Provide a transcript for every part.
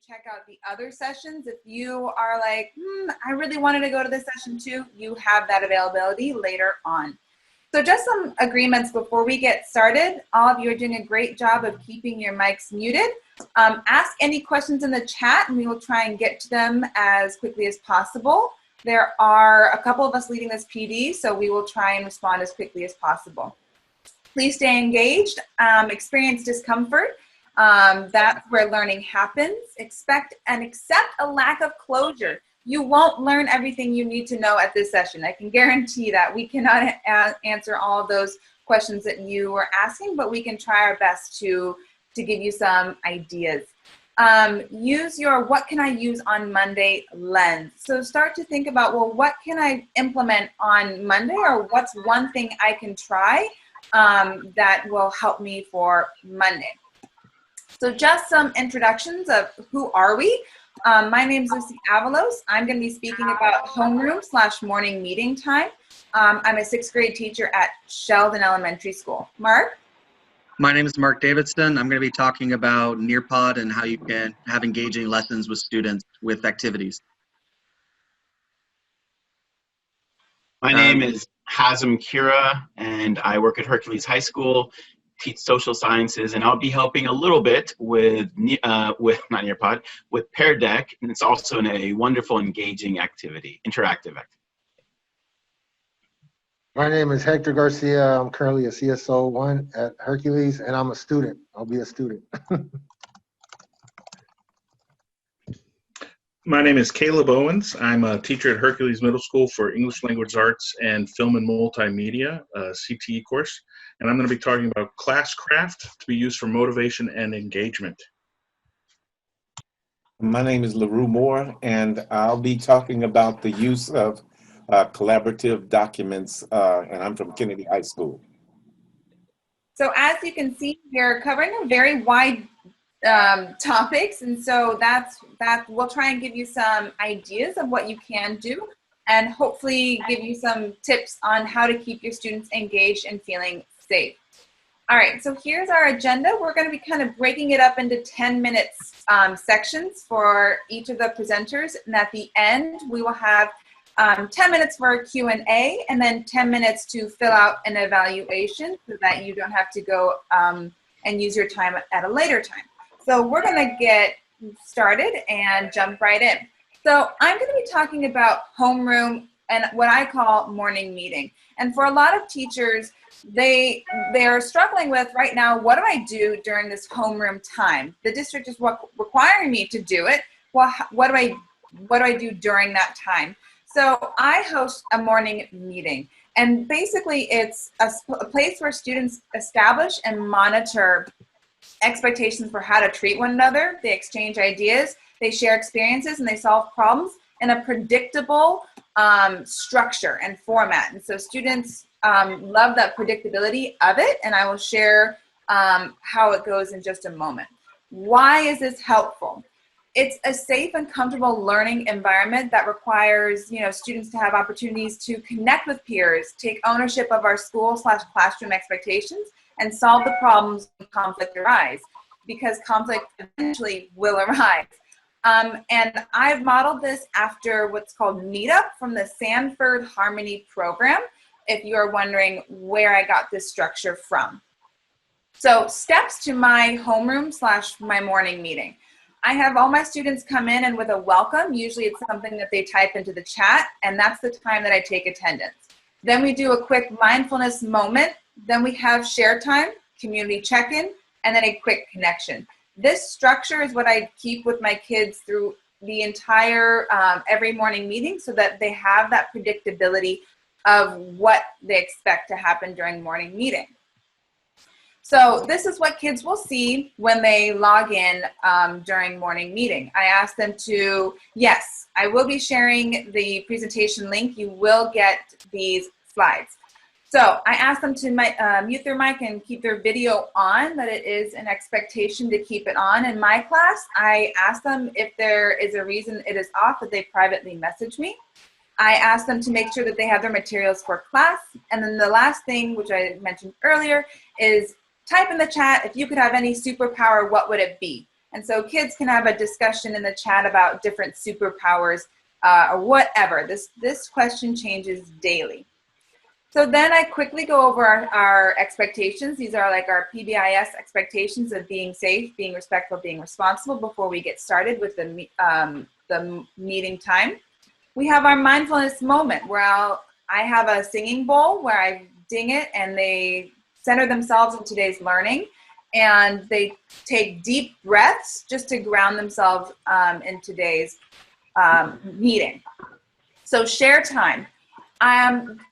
check out the other sessions. If you are like, I really wanted to go to this session too, you have that availability later on. So just some agreements before we get started. All of you are doing a great job of keeping your mics muted. Ask any questions in the chat and we will try and get to them as quickly as possible. There are a couple of us leading this PD, so we will try and respond as quickly as possible. Please stay engaged, experience discomfort. That's where learning happens. Expect and accept a lack of closure. You won't learn everything you need to know at this session. I can guarantee that. We cannot answer all of those questions that you were asking, but we can try our best to give you some ideas. Use your what can I use on Monday lens. So start to think about, well, what can I implement on Monday, or what's one thing I can try that will help me for Monday. So just some introductions of who are we. My name is Lucy Avalos. I'm going to be speaking about homeroom/morning meeting time. I'm a 6th grade teacher at Sheldon Elementary School. Mark? My name is Mark Davidson. I'm going to be talking about Nearpod and how you can have engaging lessons with students with activities. My name is Hazem Kira, and I work at Hercules High School, teach social sciences, and I'll be helping a little bit with not Nearpod, with Pear Deck, and it's also a wonderful, engaging activity, interactive activity. My name is Hector Garcia. I'm currently a CSO1 at Hercules, and I'm a student. I'll be a student. My name is Caleb Owens. I'm a teacher at Hercules Middle School for English Language Arts and Film and Multimedia, a CTE course. And I'm going to be talking about Classcraft to be used for motivation and engagement. My name is LaRue Moore, and I'll be talking about the use of collaborative documents, and I'm from Kennedy High School. So as you can see, we're covering a very wide topics, and so that we'll try and give you some ideas of what you can do, and hopefully give you some tips on how to keep your students engaged and feeling safe. All right, so here's our agenda. We're going to be kind of breaking it up into 10 minutes sections for each of the presenters, and at the end we will have 10 minutes for Q&A, and then 10 minutes to fill out an evaluation so that you don't have to go and use your time at a later time. So we're going to get started and jump right in. So I'm going to be talking about homeroom and what I call morning meeting. And for a lot of teachers, they are struggling with right now, what do I do during this homeroom time? The district is requiring me to do it. Well, what do I do during that time? So I host a morning meeting, and basically it's a place where students establish and monitor expectations for how to treat one another. They exchange ideas, they share experiences, and they solve problems in a predictable structure and format. And so students love that predictability of it, and I will share how it goes in just a moment. Why is this helpful? It's a safe and comfortable learning environment that requires, students to have opportunities to connect with peers, take ownership of our school/classroom expectations, and solve the problems when conflict arise, because conflict eventually will arise. And I've modeled this after what's called Meetup from the Sanford Harmony program, if you are wondering where I got this structure from. So steps to my homeroom/my morning meeting. I have all my students come in, and with a welcome, usually it's something that they type into the chat, and that's the time that I take attendance. Then we do a quick mindfulness moment. Then we have share time, community check-in, and then a quick connection. This structure is what I keep with my kids through the entire every morning meeting, so that they have that predictability of what they expect to happen during morning meeting. So this is what kids will see when they log in during morning meeting. I ask them to, yes, I will be sharing the presentation link. You will get these slides. So I ask them to mute their mic and keep their video on, that it is an expectation to keep it on. In my class, I ask them if there is a reason it is off, that they privately message me. I ask them to make sure that they have their materials for class. And then the last thing, which I mentioned earlier, is type in the chat, if you could have any superpower, what would it be? And so kids can have a discussion in the chat about different superpowers or whatever. This question changes daily. So then I quickly go over our expectations. These are like our PBIS expectations of being safe, being respectful, being responsible before we get started with the meeting time. We have our mindfulness moment where I have a singing bowl where I ding it and they center themselves in today's learning, and they take deep breaths just to ground themselves in today's meeting. So share time.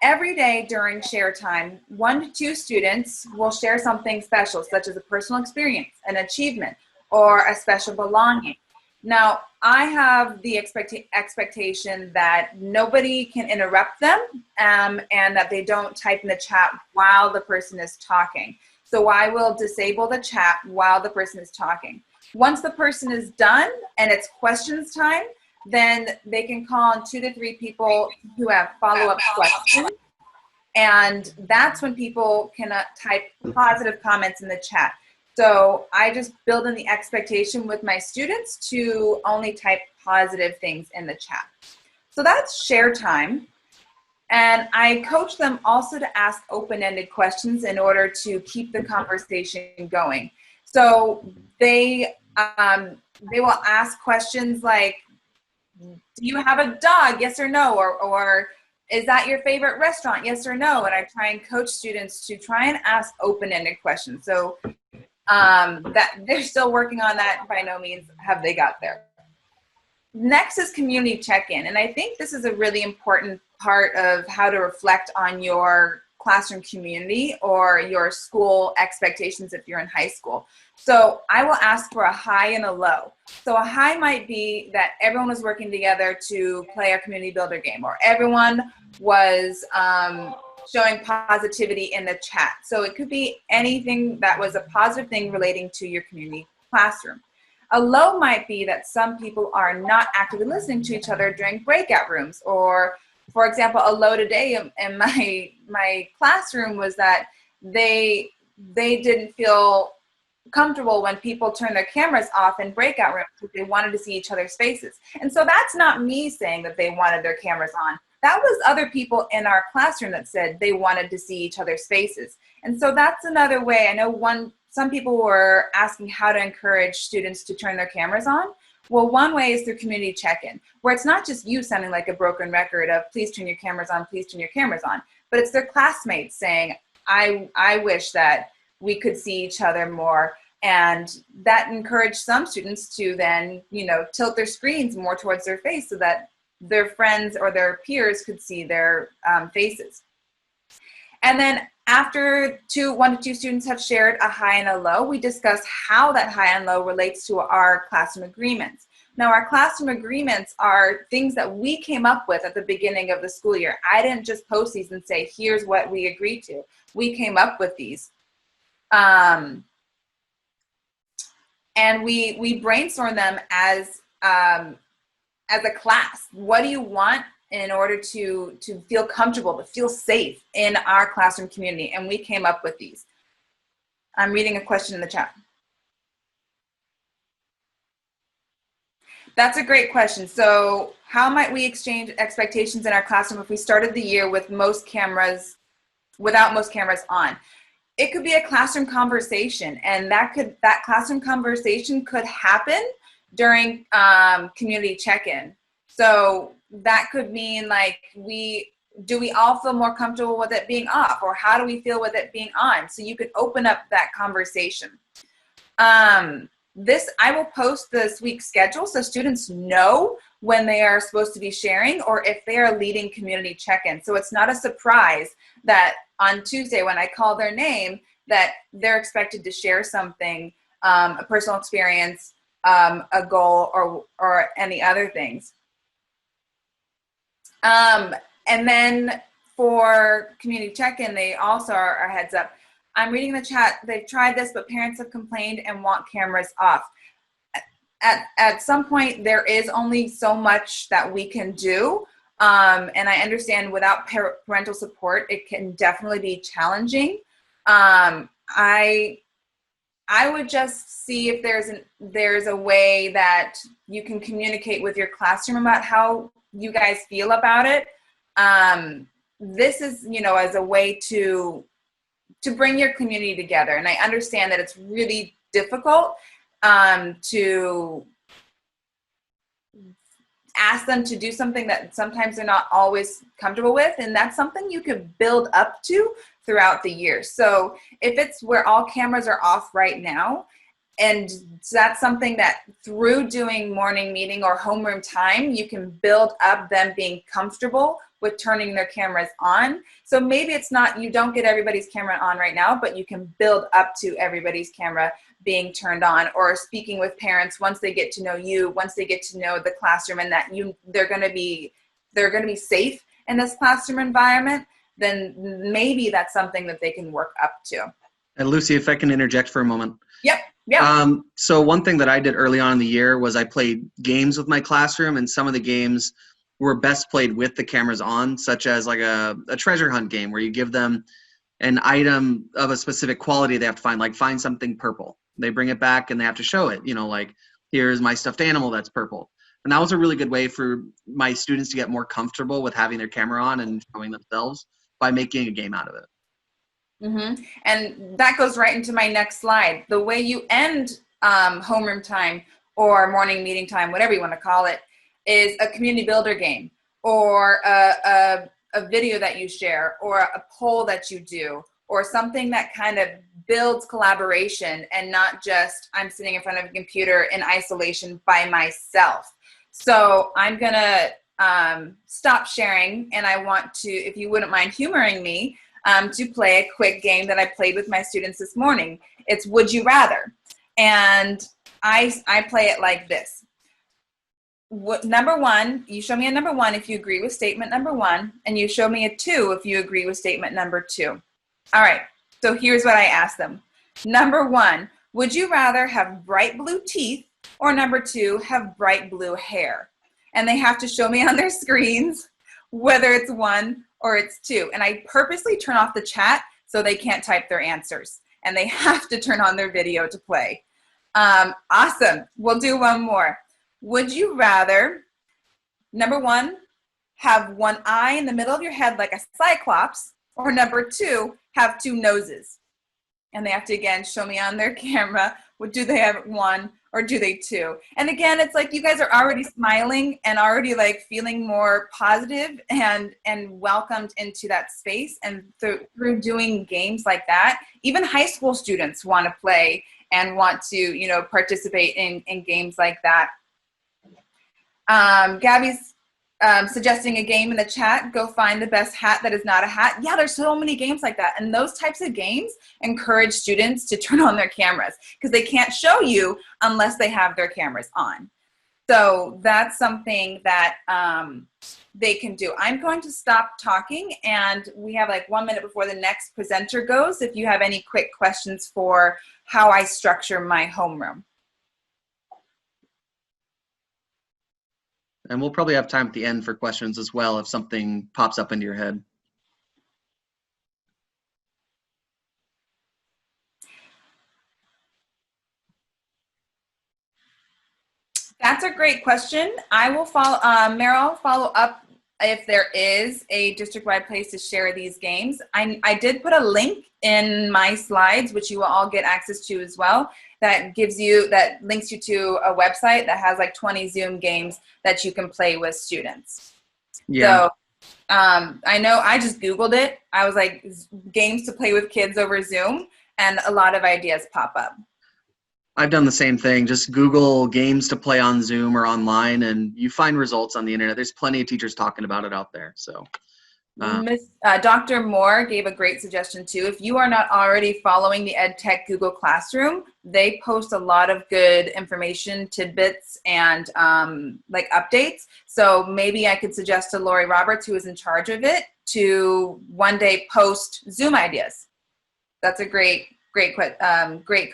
Every day during share time, 1 to 2 students will share something special, such as a personal experience, an achievement, or a special belonging. Now, I have the expectation that nobody can interrupt them and that they don't type in the chat while the person is talking. So I will disable the chat while the person is talking. Once the person is done and it's questions time, then they can call on 2 to 3 people who have follow-up questions. And that's when people can type positive comments in the chat. So I just build in the expectation with my students to only type positive things in the chat. So that's share time. And I coach them also to ask open-ended questions in order to keep the conversation going. So they will ask questions like, do you have a dog? Yes or no? Or is that your favorite restaurant? Yes or no? And I try and coach students to try and ask open-ended questions. So that they're still working on that. By no means have they got there. Next is community check-in. And I think this is a really important part of how to reflect on your classroom community or your school expectations if you're in high school. So I will ask for a high and a low. So a high might be that everyone was working together to play a community builder game, or everyone was showing positivity in the chat. So it could be anything that was a positive thing relating to your community classroom. A low might be that some people are not actively listening to each other during breakout rooms, or for example, a low today in my classroom was that they didn't feel comfortable when people turn their cameras off in breakout rooms because they wanted to see each other's faces. And so that's not me saying that they wanted their cameras on. That was other people in our classroom that said they wanted to see each other's faces. And so that's another way. I know some people were asking how to encourage students to turn their cameras on. Well, one way is through community check-in, where it's not just you sounding like a broken record of please turn your cameras on, please turn your cameras on, but it's their classmates saying, I wish that we could see each other more. And that encouraged some students to then, tilt their screens more towards their face so that their friends or their peers could see their faces. And then after 1 to 2 students have shared a high and a low, we discuss how that high and low relates to our classroom agreements. Now, our classroom agreements are things that we came up with at the beginning of the school year. I didn't just post these and say, here's what we agreed to. We came up with these. And we brainstorm them as a class. What do you want in order to feel comfortable, to feel safe in our classroom community? And we came up with these. I'm reading a question in the chat. That's a great question. So how might we exchange expectations in our classroom if we started the year with without most cameras on? It could be a classroom conversation, and that classroom conversation could happen during community check-in. So that could mean like, do we all feel more comfortable with it being off, or how do we feel with it being on? So you could open up that conversation. I will post this week's schedule so students know when they are supposed to be sharing or if they are leading community check-in. So it's not a surprise that on Tuesday when I call their name that they're expected to share something, a personal experience, a goal, or any other things. And then for community check-in, they also are heads up. I'm reading the chat. They've tried this, but parents have complained and want cameras off. At some point, there is only so much that we can do. And I understand without parental support, it can definitely be challenging. I I would just see if there's a way that you can communicate with your classroom about how you guys feel about it. This is, as a way to bring your community together. And I understand that it's really difficult to ask them to do something that sometimes they're not always comfortable with. And that's something you could build up to throughout the year. So if it's where all cameras are off right now, and that's something that through doing morning meeting or homeroom time, you can build up them being comfortable with turning their cameras on. So maybe it's not, you don't get everybody's camera on right now, but you can build up to everybody's camera being turned on, or speaking with parents once they get to know you, once they get to know the classroom, and that they're going to be safe in this classroom environment. Then maybe that's something that they can work up to. And Lucy, if I can interject for a moment. Yep. Yeah. So one thing that I did early on in the year was I played games with my classroom, and some of the games were best played with the cameras on, such as like a treasure hunt game where you give them an item of a specific quality they have to find, like find something purple. They bring it back and they have to show it, like here's my stuffed animal that's purple. And that was a really good way for my students to get more comfortable with having their camera on and showing themselves by making a game out of it. Mm-hmm. And that goes right into my next slide. The way you end homeroom time or morning meeting time, whatever you want to call it, is a community builder game, or a video that you share, or a poll that you do, or something that kind of builds collaboration and not just I'm sitting in front of a computer in isolation by myself. So I'm gonna stop sharing, and I want to, if you wouldn't mind humoring me, to play a quick game that I played with my students this morning. It's Would You Rather. And I play it like this. Number one, you show me a number one if you agree with statement number one, and you show me a two if you agree with statement number two. All right, so here's what I asked them. Number one, would you rather have bright blue teeth, or number two, have bright blue hair? And they have to show me on their screens whether it's one or it's two. And I purposely turn off the chat so they can't type their answers, and they have to turn on their video to play. Awesome. We'll do one more. Would you rather, number one, have one eye in the middle of your head like a cyclops, or number two, have two noses? And they have to, again, show me on their camera, do they have one or do they two? And again, it's like you guys are already smiling and already like feeling more positive and welcomed into that space. And through doing games like that, even high school students want to play and want to, participate in games like that. Gabby's suggesting a game in the chat. Go find the best hat that is not a hat. Yeah, there's so many games like that. And those types of games encourage students to turn on their cameras, because they can't show you unless they have their cameras on. So that's something that they can do. I'm going to stop talking, and we have like 1 minute before the next presenter goes, if you have any quick questions for how I structure my homeroom. And we'll probably have time at the end for questions as well if something pops up into your head. That's a great question. I will follow, Meryl, follow up if there is a district-wide place to share these games. I did put a link in my slides, which you will all get access to as well, that links you to a website that has like 20 Zoom games that you can play with students. Yeah. So I know I just Googled it. I was like, games to play with kids over Zoom, and a lot of ideas pop up. I've done the same thing. Just Google games to play on Zoom or online, and you find results on the internet. There's plenty of teachers talking about it out there. So, Dr. Moore gave a great suggestion too. If you are not already following the EdTech Google Classroom, they post a lot of good information, tidbits, and like updates. So maybe I could suggest to Lori Roberts, who is in charge of it, to one day post Zoom ideas. That's a great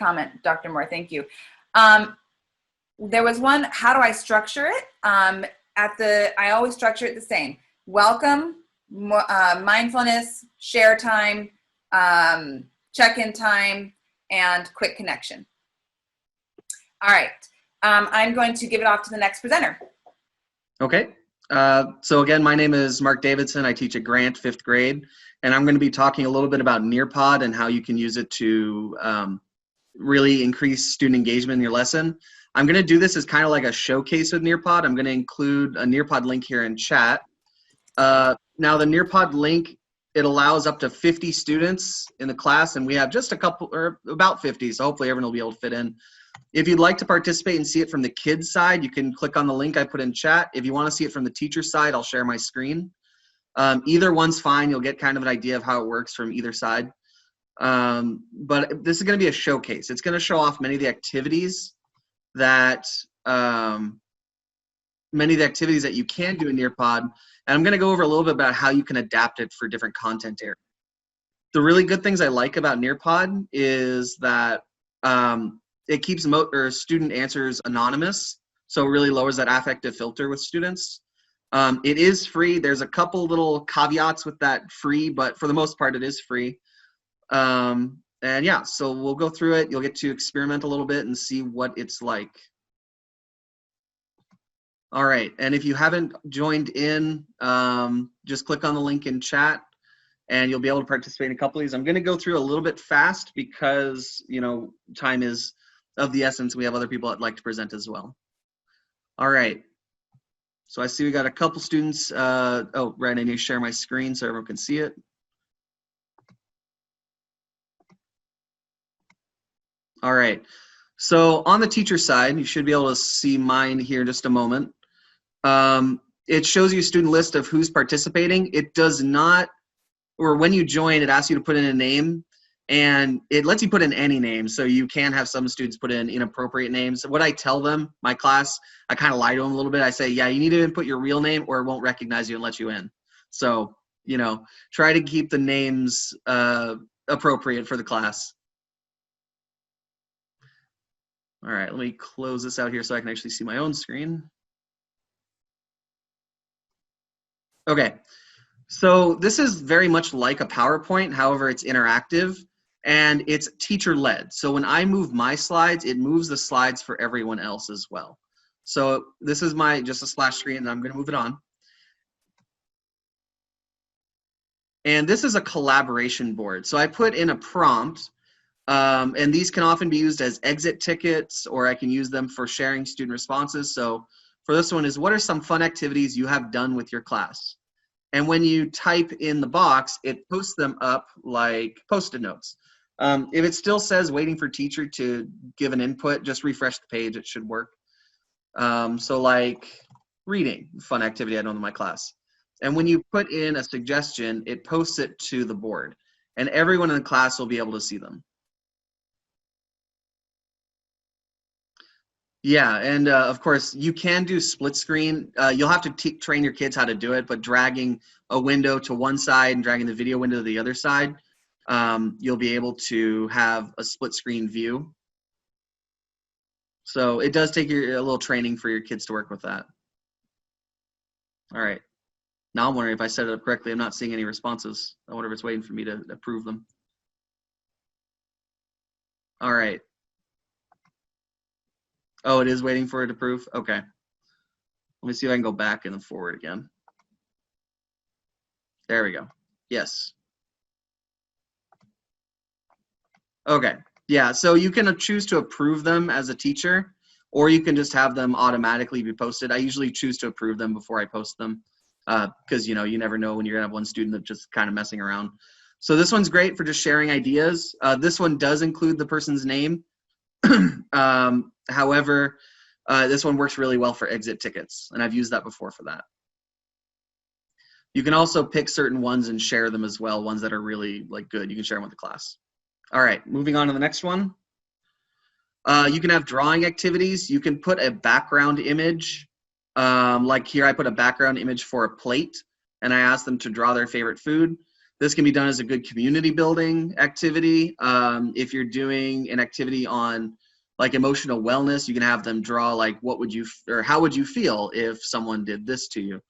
comment, Dr. Moore. Thank you. There was one, how do I structure it? I always structure it the same. Welcome, mindfulness, share time, check-in time, and quick connection. All right, I'm going to give it off to the next presenter. Okay. So again, my name is Mark Davidson. I teach at Grant, 5th grade, and I'm going to be talking a little bit about Nearpod and how you can use it to really increase student engagement in your lesson. I'm going to do this as kind of like a showcase with Nearpod. I'm going to include a Nearpod link here in chat. Now the Nearpod link, it allows up to 50 students in the class, and we have just a couple, or about 50, so hopefully everyone will be able to fit in. If you'd like to participate and see it from the kids side, you can click on the link I put in chat. If you want to see it from the teacher side, I'll share my screen. Either one's fine. You'll get kind of an idea of how it works from either side. But this is going to be a showcase. It's going to show off many of the activities that you can do in Nearpod. And I'm going to go over a little bit about how you can adapt it for different content areas. The really good things I like about Nearpod is that it keeps student answers anonymous, so it really lowers that affective filter with students. It is free. There's a couple little caveats with that free, but for the most part, it is free. And yeah, so we'll go through it. You'll get to experiment a little bit and see what it's like. All right, and if you haven't joined in, just click on the link in chat and you'll be able to participate in a couple of these. I'm gonna go through a little bit fast because, you know, time is of the essence. We have other people that'd like to present as well. All right, so I see we got a couple students. Oh, right, I need to share my screen so everyone can see it. All right, so on the teacher side, you should be able to see mine here in just a moment. It shows you a student list of who's participating. It does not, or when you join, it asks you to put in a name, and it lets you put in any name. So you can have some students put in inappropriate names. What I tell them, my class, I kind of lie to them a little bit. I say, yeah, you need to input your real name or it won't recognize you and let you in. So, you know, try to keep the names appropriate for the class. All right, let me close this out here so I can actually see my own screen. Okay, so this is very much like a PowerPoint, however, it's interactive and it's teacher-led. So when I move my slides, it moves the slides for everyone else as well. So this is just a splash screen, and I'm gonna move it on. And this is a collaboration board. So I put in a prompt, and these can often be used as exit tickets, or I can use them for sharing student responses. So for this one is, what are some fun activities you have done with your class? And when you type in the box, it posts them up like Post-it notes. If it still says waiting for teacher to give an input, just refresh the page, it should work. So like reading, fun activity I done with my class. And when you put in a suggestion, it posts it to the board, and everyone in the class will be able to see them. Yeah, and of course, you can do split screen. You'll have to train your kids how to do it, but dragging a window to one side and dragging the video window to the other side, you'll be able to have a split screen view. So it does take a little training for your kids to work with that. All right. Now I'm wondering if I set it up correctly. I'm not seeing any responses. I wonder if it's waiting for me to approve them. All right. Oh, it is waiting for it to approve? Okay. Let me see if I can go back and then forward again. There we go. Yes. Okay. Yeah, so you can choose to approve them as a teacher, or you can just have them automatically be posted. I usually choose to approve them before I post them, because you know, you never know when you're gonna have one student that's just kind of messing around. So this one's great for just sharing ideas. This one does include the person's name. However, this one works really well for exit tickets, and I've used that before for that. You can also pick certain ones and share them as well, ones that are really like good. You can share them with the class. All right, moving on to the next one. You can have drawing activities. You can put a background image. Like here, I put a background image for a plate, and I asked them to draw their favorite food. This can be done as a good community building activity. If you're doing an activity on like emotional wellness, you can have them draw like what would you, or how would you feel if someone did this to you.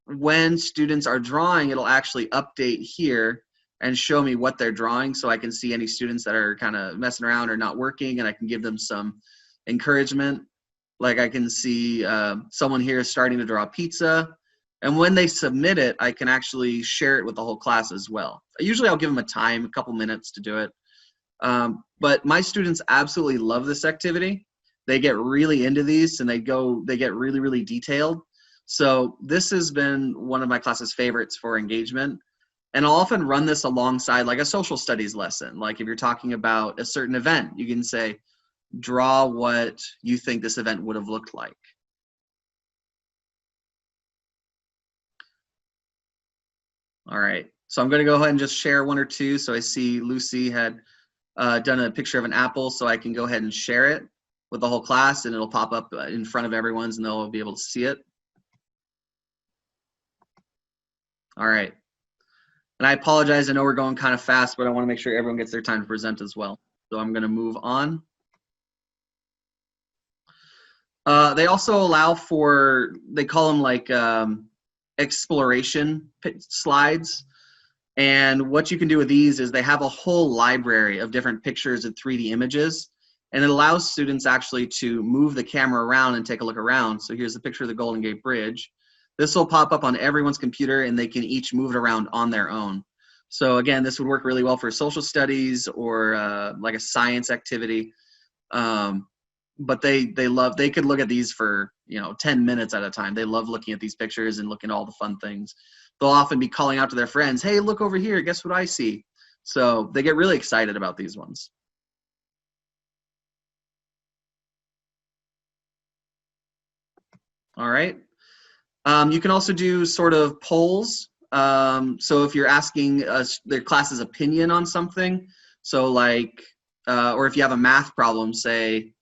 When students are drawing, it'll actually update here and show me what they're drawing so I can see any students that are kind of messing around or not working, and I can give them some encouragement. Like I can see someone here starting to draw pizza, and when they submit it, I can actually share it with the whole class as well. Usually I'll give them a time, a couple minutes to do it. But my students absolutely love this activity. They get really into these, and they get really, really detailed. So this has been one of my class's favorites for engagement. And I'll often run this alongside like a social studies lesson. Like if you're talking about a certain event, you can say, draw what you think this event would have looked like. All right, so I'm going to go ahead and just share one or two. So I see Lucy had done a picture of an apple, so I can go ahead and share it with the whole class, and it'll pop up in front of everyone's, and they'll be able to see it. All right. And I apologize, I know we're going kind of fast, but I want to make sure everyone gets their time to present as well. So I'm going to move on. They also allow for, they call them like exploration slides. And what you can do with these is they have a whole library of different pictures and 3D images. And it allows students actually to move the camera around and take a look around. So here's a picture of the Golden Gate Bridge. This will pop up on everyone's computer, and they can each move it around on their own. So again, this would work really well for social studies or like a science activity. But they could look at these for 10 minutes at a time. They love looking at these pictures and looking at all the fun things. They'll often be calling out to their friends, hey, look over here, guess what I see? So they get really excited about these ones. All right. You can also do sort of polls. So if you're asking their class's opinion on something, so like, or if you have a math problem, say,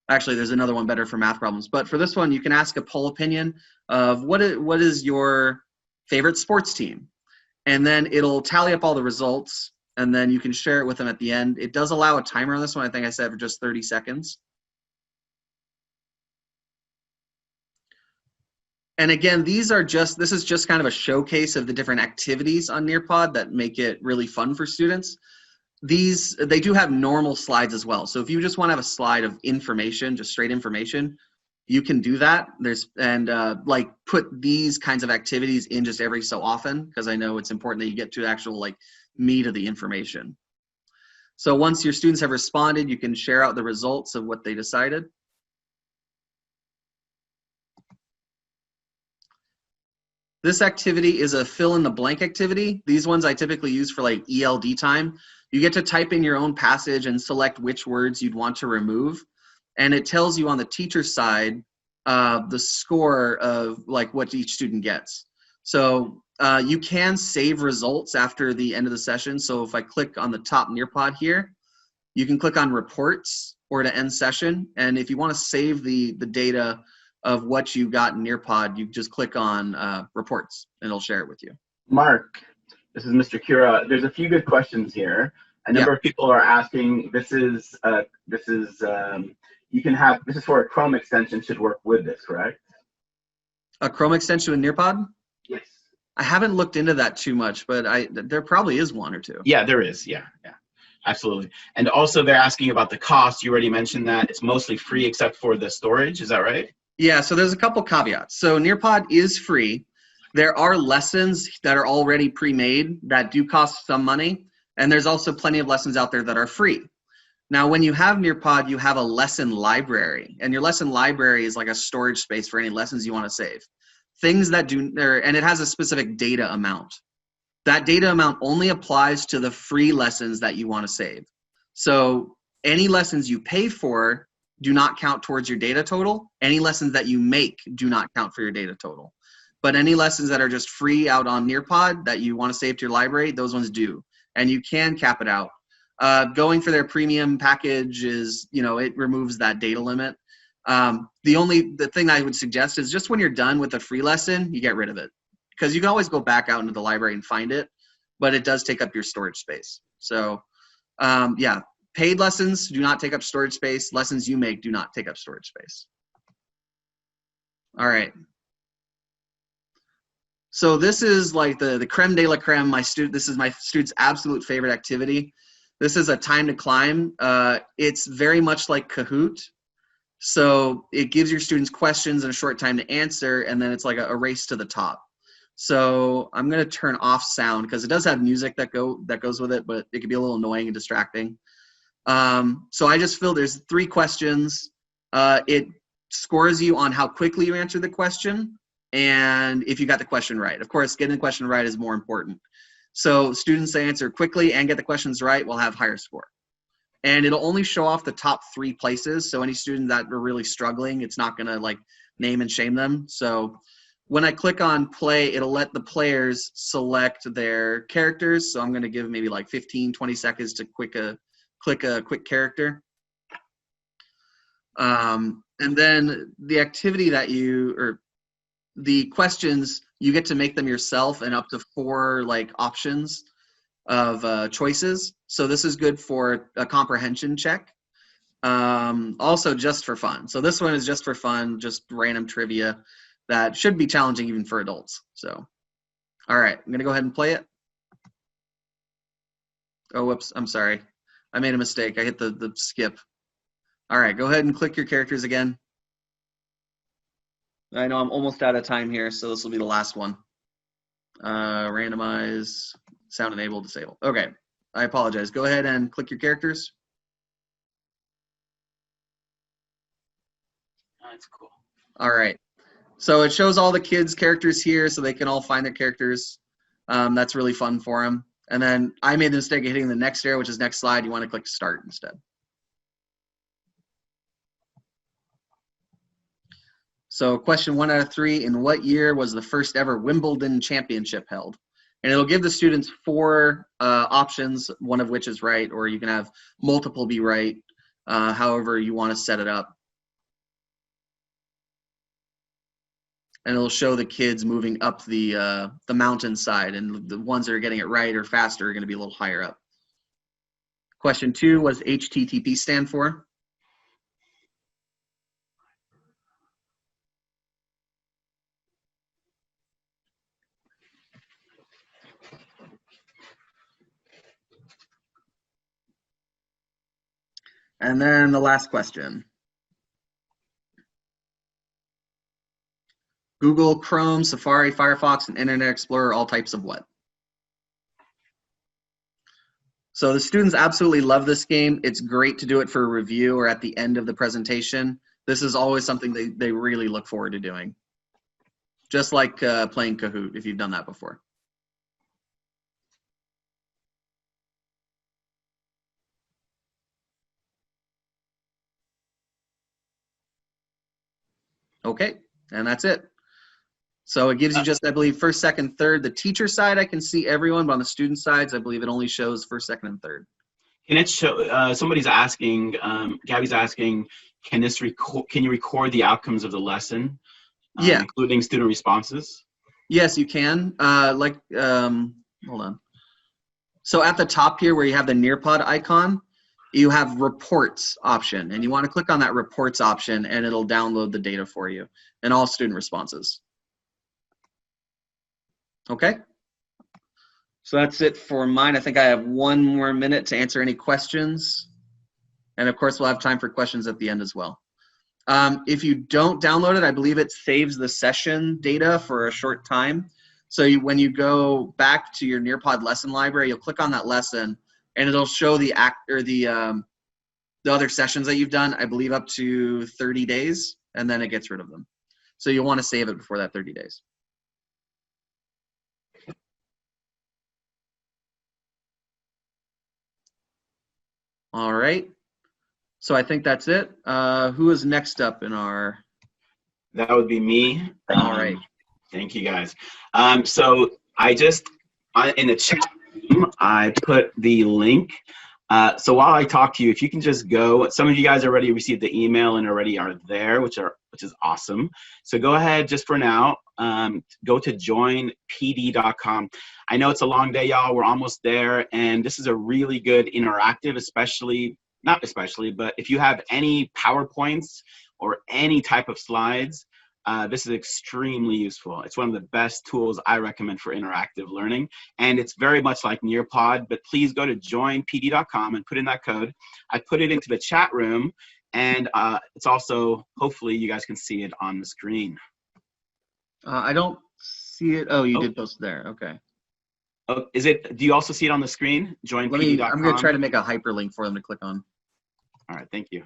actually there's another one better for math problems, but for this one, you can ask a poll opinion of what is your favorite sports team? And then it'll tally up all the results, and then you can share it with them at the end. It does allow a timer on this one. I think I said for just 30 seconds. And again, this is just kind of a showcase of the different activities on Nearpod that make it really fun for students. They do have normal slides as well. So if you just want to have a slide of information, just straight information, you can do that. Like put these kinds of activities in just every so often, because I know it's important that you get to the actual like meat of the information. So once your students have responded, you can share out the results of what they decided. This activity is a fill in the blank activity. These ones I typically use for like ELD time. You get to type in your own passage and select which words you'd want to remove. And it tells you on the teacher's side the score of like what each student gets. So you can save results after the end of the session. So if I click on the top Nearpod here, you can click on reports or to end session. And if you want to save the data of what you got in Nearpod, you just click on reports and it'll share it with you. Mark, this is Mr. Kira. There's a few good questions here. A number of people are asking. This is for a Chrome extension. Should work with this, correct? A Chrome extension with Nearpod? Yes. I haven't looked into that too much, but there probably is one or two. Yeah, there is. Yeah, absolutely. And also they're asking about the cost. You already mentioned that it's mostly free except for the storage. Is that right? Yeah, so there's a couple caveats. So Nearpod is free. There are lessons that are already pre-made that do cost some money, and there's also plenty of lessons out there that are free. Now, when you have Nearpod, you have a lesson library, and your lesson library is like a storage space for any lessons you want to save. Things that and it has a specific data amount. That data amount only applies to the free lessons that you want to save. So any lessons you pay for do not count towards your data total. Any lessons that you make do not count for your data total. But any lessons that are just free out on Nearpod that you want to save to your library, those ones do. And you can cap it out. Going for their premium package is, it removes that data limit. The thing I would suggest is just when you're done with a free lesson, you get rid of it. Because you can always go back out into the library and find it, but it does take up your storage space. So yeah, paid lessons do not take up storage space. Lessons you make do not take up storage space. All right. So this is like the creme de la creme. This is my student's absolute favorite activity. This is a time to climb. It's very much like Kahoot. So it gives your students questions in a short time to answer, and then it's like a race to the top. So I'm going to turn off sound because it does have music that goes with it, but it can be a little annoying and distracting. So I just feel there's 3 questions. It scores you on how quickly you answer the question and if you got the question right. Of course, getting the question right is more important. So students that answer quickly and get the questions right will have higher score. And it'll only show off the top 3 places. So any student that are really struggling, it's not gonna like name and shame them. So when I click on play, it'll let the players select their characters. So I'm gonna give maybe like 15, 20 seconds to click a quick character. And then the activity the questions, you get to make them yourself and up to 4 like options of choices. So this is good for a comprehension check. Also just for fun. So this one is just for fun, just random trivia that should be challenging even for adults. So, all right, I'm gonna go ahead and play it. Oh, whoops, I'm sorry. I made a mistake. I hit the skip. All right, go ahead and click your characters again. I know I'm almost out of time here, so this will be the last one. Randomize, sound enable, disable. Okay, I apologize. Go ahead and click your characters. That's cool. All right, so it shows all the kids' characters here so they can all find their characters. That's really fun for them. And then I made the mistake of hitting the next arrow, which is next slide. You want to click start instead. So question 1 out of 3, in what year was the first ever Wimbledon championship held? And it'll give the students 4 options, one of which is right, or you can have multiple be right, however you want to set it up. And it'll show the kids moving up the mountainside, and the ones that are getting it right or faster are going to be a little higher up. Question 2, what does HTTP stand for? And then the last question. Google, Chrome, Safari, Firefox, and Internet Explorer, all types of what? So the students absolutely love this game. It's great to do it for a review or at the end of the presentation. This is always something they really look forward to doing. Just like playing Kahoot, if you've done that before. Okay, and that's it. So it gives you just, I believe, first, second, third. The teacher side, I can see everyone, but on the student sides, I believe it only shows first, second, and third. Can it show? Somebody's asking. Gabby's asking. Can you record the outcomes of the lesson, Yeah, including student responses? yes, you can. Hold on. So at the top here, where you have the Nearpod icon, you have reports option, and you want to click on that reports option, and it'll download the data for you and all student responses. Okay. So that's it for mine. I think I have 1 more minute to answer any questions. And of course, we'll have time for questions at the end as well. If you don't download it, I believe it saves the session data for a short time. So when you go back to your Nearpod lesson library, you'll click on that lesson and it'll show the other sessions that you've done, I believe up to 30 days, and then it gets rid of them. So you'll want to save it before that 30 days. All right. So I think that's it. Who is next up in our? That would be me. All right. Thank you, guys. So I just, in the chat, I put the link. So while I talk to you, if you can just go, some of you guys already received the email and already are there, which is awesome. So go ahead just for now, go to joinpd.com. I know it's a long day, y'all. We're almost there. And this is a really good interactive, not especially, but if you have any PowerPoints or any type of slides, this is extremely useful. It's one of the best tools I recommend for interactive learning, and it's very much like Nearpod, but please go to joinpd.com and put in that code. I put it into the chat room, and it's also, hopefully you guys can see it on the screen. I don't see it. Oh, you did post it there. Okay. Oh, do you also see it on the screen? Joinpd.com. I'm going to try to make a hyperlink for them to click on. All right, thank you.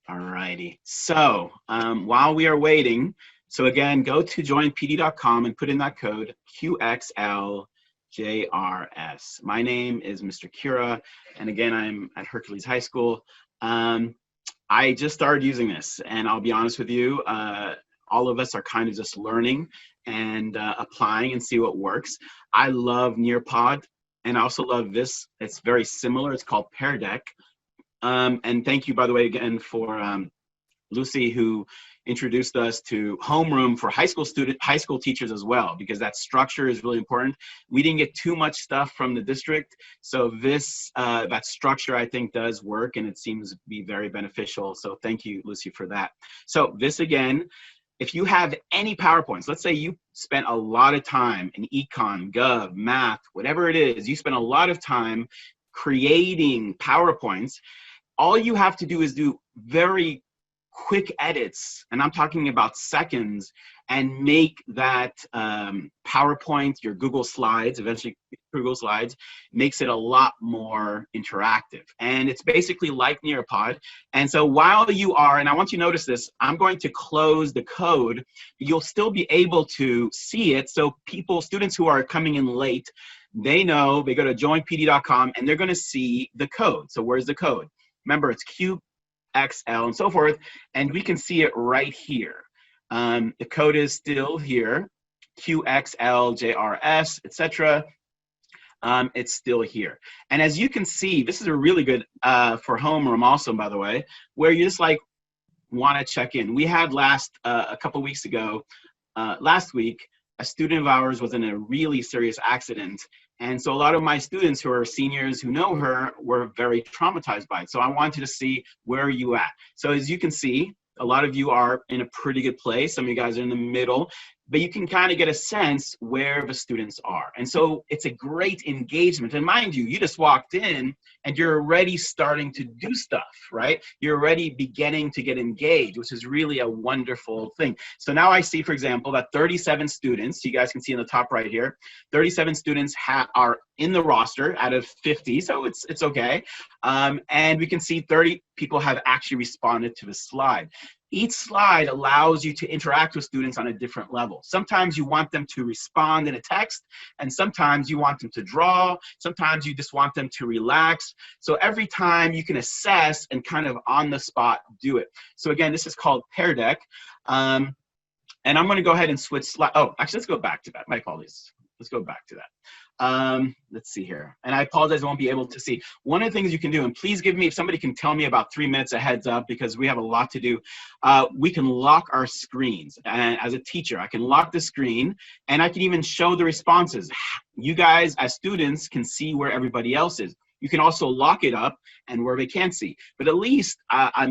All righty. So while we are waiting, so again, go to joinpd.com and put in that code QXLJRS. My name is Mr. Kira, and again, I'm at Hercules High School. I just started using this, and I'll be honest with you, all of us are kind of just learning and applying and see what works. I love Nearpod, and I also love this. It's very similar. It's called Pear Deck. And thank you, by the way, again, for Lucy, who introduced us to homeroom for high school teachers as well, because that structure is really important. We didn't get too much stuff from the district, so this that structure I think does work, and it seems to be very beneficial. So thank you, Lucy, for that. So this again, if you have any PowerPoints, let's say you spent a lot of time in econ, gov, math, whatever it is, you spent a lot of time creating PowerPoints. All you have to do is do very quick edits, and I'm talking about seconds, and make that PowerPoint, your Google Slides, eventually Google Slides, makes it a lot more interactive. And it's basically like Nearpod. And so while you are, and I want you to notice this, I'm going to close the code. You'll still be able to see it. So students who are coming in late, they know, they go to joinpd.com and they're going to see the code. So where's the code? Remember, it's QXL and so forth, and we can see it right here. The code is still here, QXLJRS, etc. It's still here. And as you can see, this is a really good for homeroom also, by the way, where you just like want to check in. We had a couple weeks ago, last week, a student of ours was in a really serious accident. And so a lot of my students who are seniors who know her were very traumatized by it. So I wanted to see, where are you at? So as you can see, a lot of you are in a pretty good place. Some of you guys are in the middle, but you can kind of get a sense where the students are. And so it's a great engagement. And mind you, you just walked in and you're already starting to do stuff, right? You're already beginning to get engaged, which is really a wonderful thing. So now I see, for example, that 37 students, you guys can see in the top right here, 37 students are in the roster out of 50, so it's okay. And we can see 30 people have actually responded to the slide. Each slide allows you to interact with students on a different level. Sometimes you want them to respond in a text, and sometimes you want them to draw. Sometimes you just want them to relax. So every time you can assess and kind of on the spot do it. So again, this is called Pear Deck. And I'm going to go ahead and switch slide. Oh, actually, let's go back to that. My apologies. Let's go back to that. Let's see here. And I apologize, I won't be able to see. One of the things you can do, and please give me, if somebody can tell me about 3 minutes a heads up, because we have a lot to do. We can lock our screens. And as a teacher, I can lock the screen and I can even show the responses. You guys as students can see where everybody else is. You can also lock it up and where they can't see. But at least,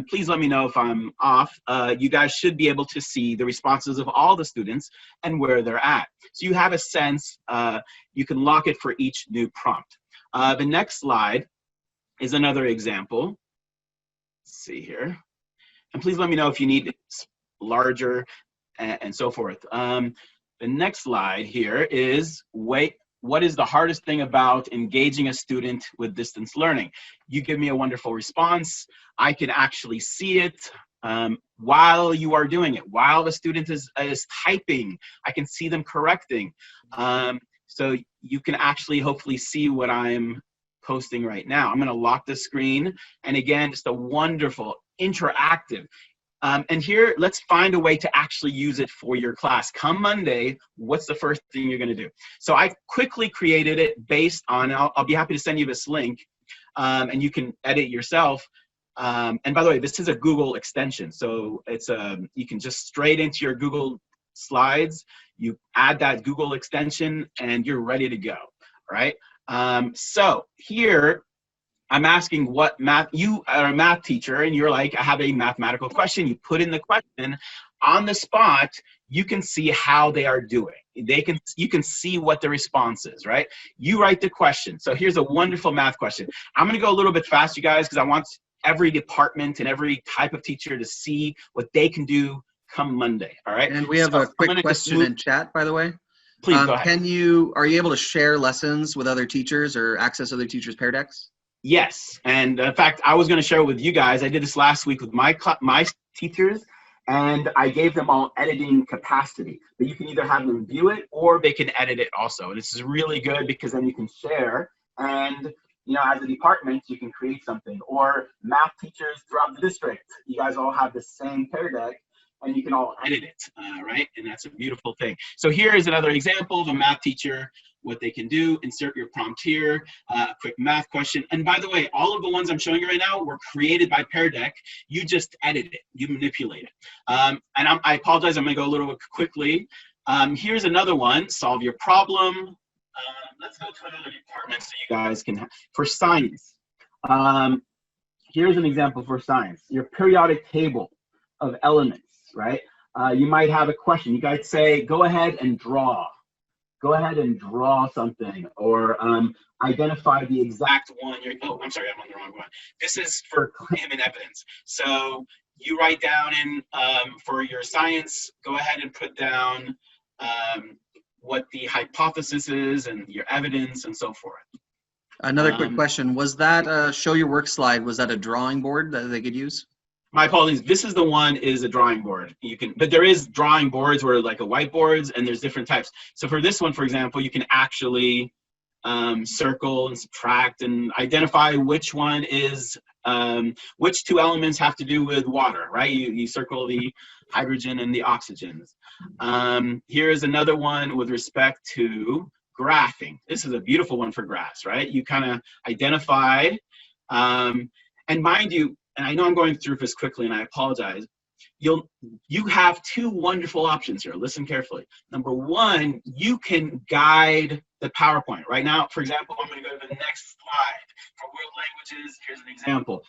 please let me know if I'm off. You guys should be able to see the responses of all the students and where they're at. So you have a sense, you can lock it for each new prompt. The next slide is another example. Let's see here. And please let me know if you need larger and so forth. The next slide here is what is the hardest thing about engaging a student with distance learning? You give me a wonderful response. I can actually see it while you are doing it. While the student is typing, I can see them correcting. So you can actually hopefully see what I'm posting right now. I'm gonna lock the screen. And again, just a wonderful interactive. And here, let's find a way to actually use it for your class. Come Monday, what's the first thing you're gonna do? So I quickly created it based on, I'll be happy to send you this link, and you can edit yourself. And by the way, this is a Google extension. So it's you can just straight into your Google Slides, you add that Google extension and you're ready to go, right? So here, I'm asking what math, you are a math teacher and you're like, I have a mathematical question. You put in the question on the spot, you can see how they are doing. You can see what the response is, right? You write the question. So here's a wonderful math question. I'm gonna go a little bit fast, you guys, because I want every department and every type of teacher to see what they can do come Monday, all right? And we have a quick question in chat, by the way. Please go ahead. Are you able to share lessons with other teachers or access other teachers' Pear Decks? Yes, and in fact, I was going to share with you guys. I did this last week with my teachers, and I gave them all editing capacity. But you can either have them view it or they can edit it also. And this is really good because then you can share, and you know, as a department, you can create something. Or math teachers throughout the district, you guys all have the same Pear Deck, and you can all edit it, right? And that's a beautiful thing. So here is another example of a math teacher, what they can do. Insert your prompt here, quick math question. And by the way, all of the ones I'm showing you right now were created by Pear Deck. You just edit it, you manipulate it. And I apologize, I'm gonna go a little bit quickly. Here's another one, solve your problem. Let's go to another department so you guys can, for science. Here's an example for science, your periodic table of elements. Right? You might have a question. You guys say, go ahead and draw. Go ahead and draw something, or identify the exact one. Oh, I'm sorry, I'm on the wrong one. This is for claim and evidence. So you write down in, for your science, go ahead and put down what the hypothesis is and your evidence and so forth. Another quick question. Was that show your work slide, was that a drawing board that they could use? My apologies. This is the one is a drawing board. You can, but there is drawing boards where like a whiteboards, and there's different types. So for this one, for example, you can actually circle and subtract and identify which one is, which two elements have to do with water, right? You circle the hydrogen and the oxygens. Here is another one with respect to graphing. This is a beautiful one for graphs, right? You kind of identify, and mind you, and I know I'm going through this quickly and I apologize, you have two wonderful options here. Listen carefully. Number one, you can guide the PowerPoint. Right now, for example, I'm going to go to the next slide. For world languages, here's an example.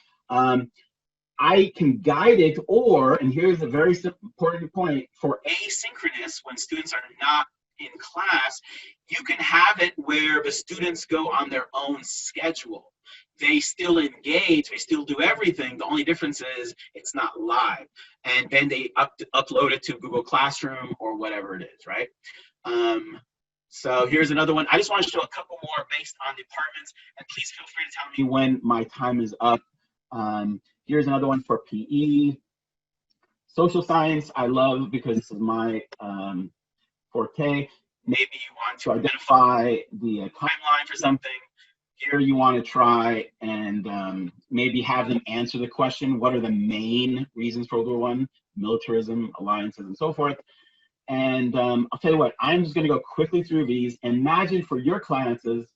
I can guide it, or, and here's a very important point, for asynchronous, when students are not in class, you can have it where the students go on their own schedule. They still engage, they still do everything. The only difference is it's not live. And then they upload it to Google Classroom or whatever it is, right? So here's another one. I just want to show a couple more based on departments, and please feel free to tell me when my time is up. Here's another one for PE. Social science, I love because this is my forte. Maybe you want to identify the timeline for something. Here you want to try and maybe have them answer the question, what are the main reasons for World War I, militarism, alliances, and so forth. And I'll tell you what, I'm just going to go quickly through these. Imagine for your classes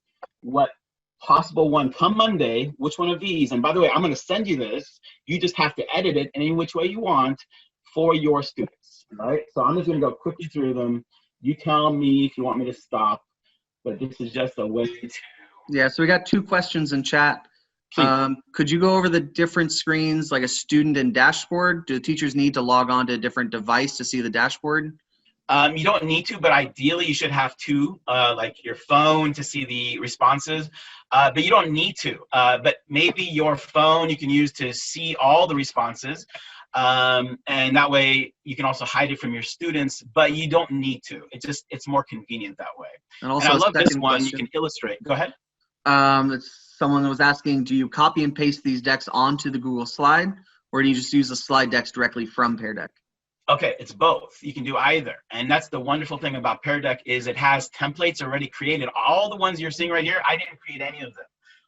what possible one come Monday, which one of these, and by the way, I'm going to send you this. You just have to edit it any which way you want for your students, all right? So I'm just going to go quickly through them. You tell me if you want me to stop, but this is just a way to... Yeah, so we got two questions in chat. Could you go over the different screens, like a student and dashboard? Do the teachers need to log on to a different device to see the dashboard? You don't need to, but ideally you should have two, like your phone to see the responses, but you don't need to. But maybe your phone you can use to see all the responses, and that way you can also hide it from your students, but you don't need to. It's more convenient that way. And also, I love this one, you can illustrate. Go ahead. Someone was asking, do you copy and paste these decks onto the Google slide, or do you just use the slide decks directly from Pear Deck? Okay, it's both. You can do either. And that's the wonderful thing about Pear Deck is it has templates already created. All the ones you're seeing right here, I didn't create any of them.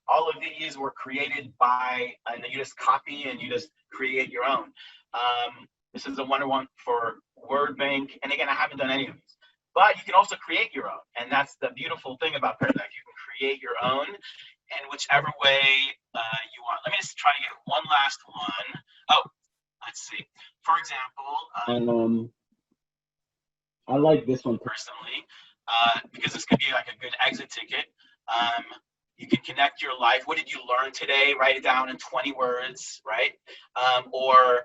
All of these were created by, and you just copy and you just create your own. This is a wonder one for Word Bank. And again, I haven't done any of these. But you can also create your own. And that's the beautiful thing about Pear Deck. You can create your own in whichever way you want. Let me just try to get one last one. Oh, let's see. For example, I like this one personally because this could be like a good exit ticket. You can connect your life. What did you learn today? Write it down in 20 words, right? Or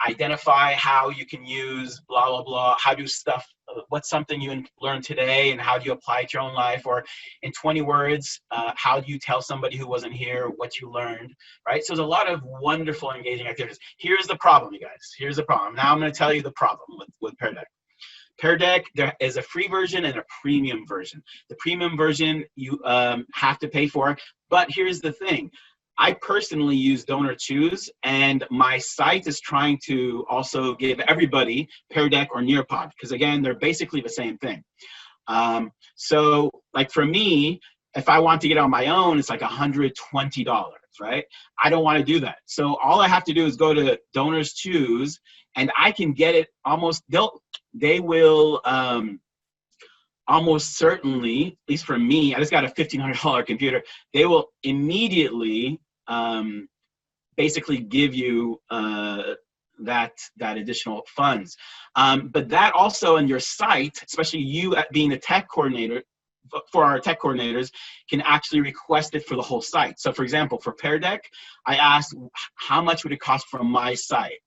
identify how you can use blah, blah, blah. How do stuff, what's something you learned today and how do you apply it to your own life? Or in 20 words, how do you tell somebody who wasn't here what you learned, right? So there's a lot of wonderful engaging activities. Here's the problem, you guys. Here's the problem. Now I'm going to tell you the problem with Pear Deck. Pear Deck, there is a free version and a premium version. The premium version you have to pay for, but here's the thing. I personally use Donor Choose, and my site is trying to also give everybody Pear Deck or Nearpod, because again, they're basically the same thing. So like for me, if I want to get on my own, it's like $120, right? I don't want to do that. So all I have to do is go to Donors Choose, and I can get it almost, they will almost certainly, at least for me, I just got a $1,500 computer, they will immediately basically give you that additional funds. But that also in your site, especially you being the tech coordinator, for our tech coordinators, can actually request it for the whole site. So for example, for Pear Deck, I asked how much would it cost from my site?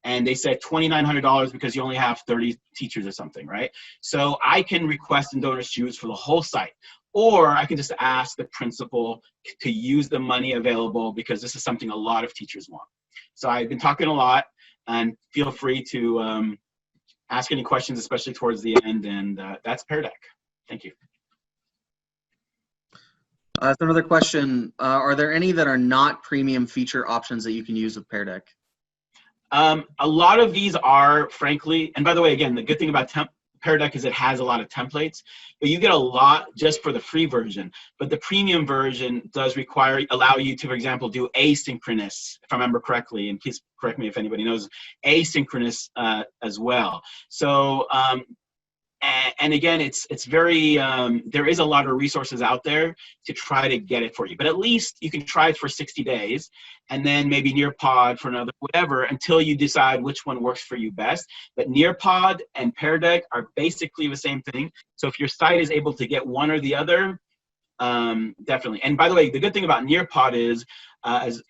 And they said $2,900 because you only have 30 teachers or something, right? So I can request in Donors Choose for the whole site. Or I can just ask the principal to use the money available because this is something a lot of teachers want. So I've been talking a lot, and feel free to ask any questions, especially towards the end, and that's Pear Deck. Thank you. That's another question. Are there any that are not premium feature options that you can use with Pear Deck? A lot of these are, frankly, and by the way, again, the good thing about Pear Deck is it has a lot of templates, but you get a lot just for the free version. But the premium version does allow you to, for example, do asynchronous, if I remember correctly, and please correct me if anybody knows, asynchronous as well. So, and again, it's very, there is a lot of resources out there to try to get it for you. But at least you can try it for 60 days and then maybe Nearpod for another whatever until you decide which one works for you best. But Nearpod and Pear Deck are basically the same thing. So if your site is able to get one or the other, definitely. And by the way, the good thing about Nearpod is, as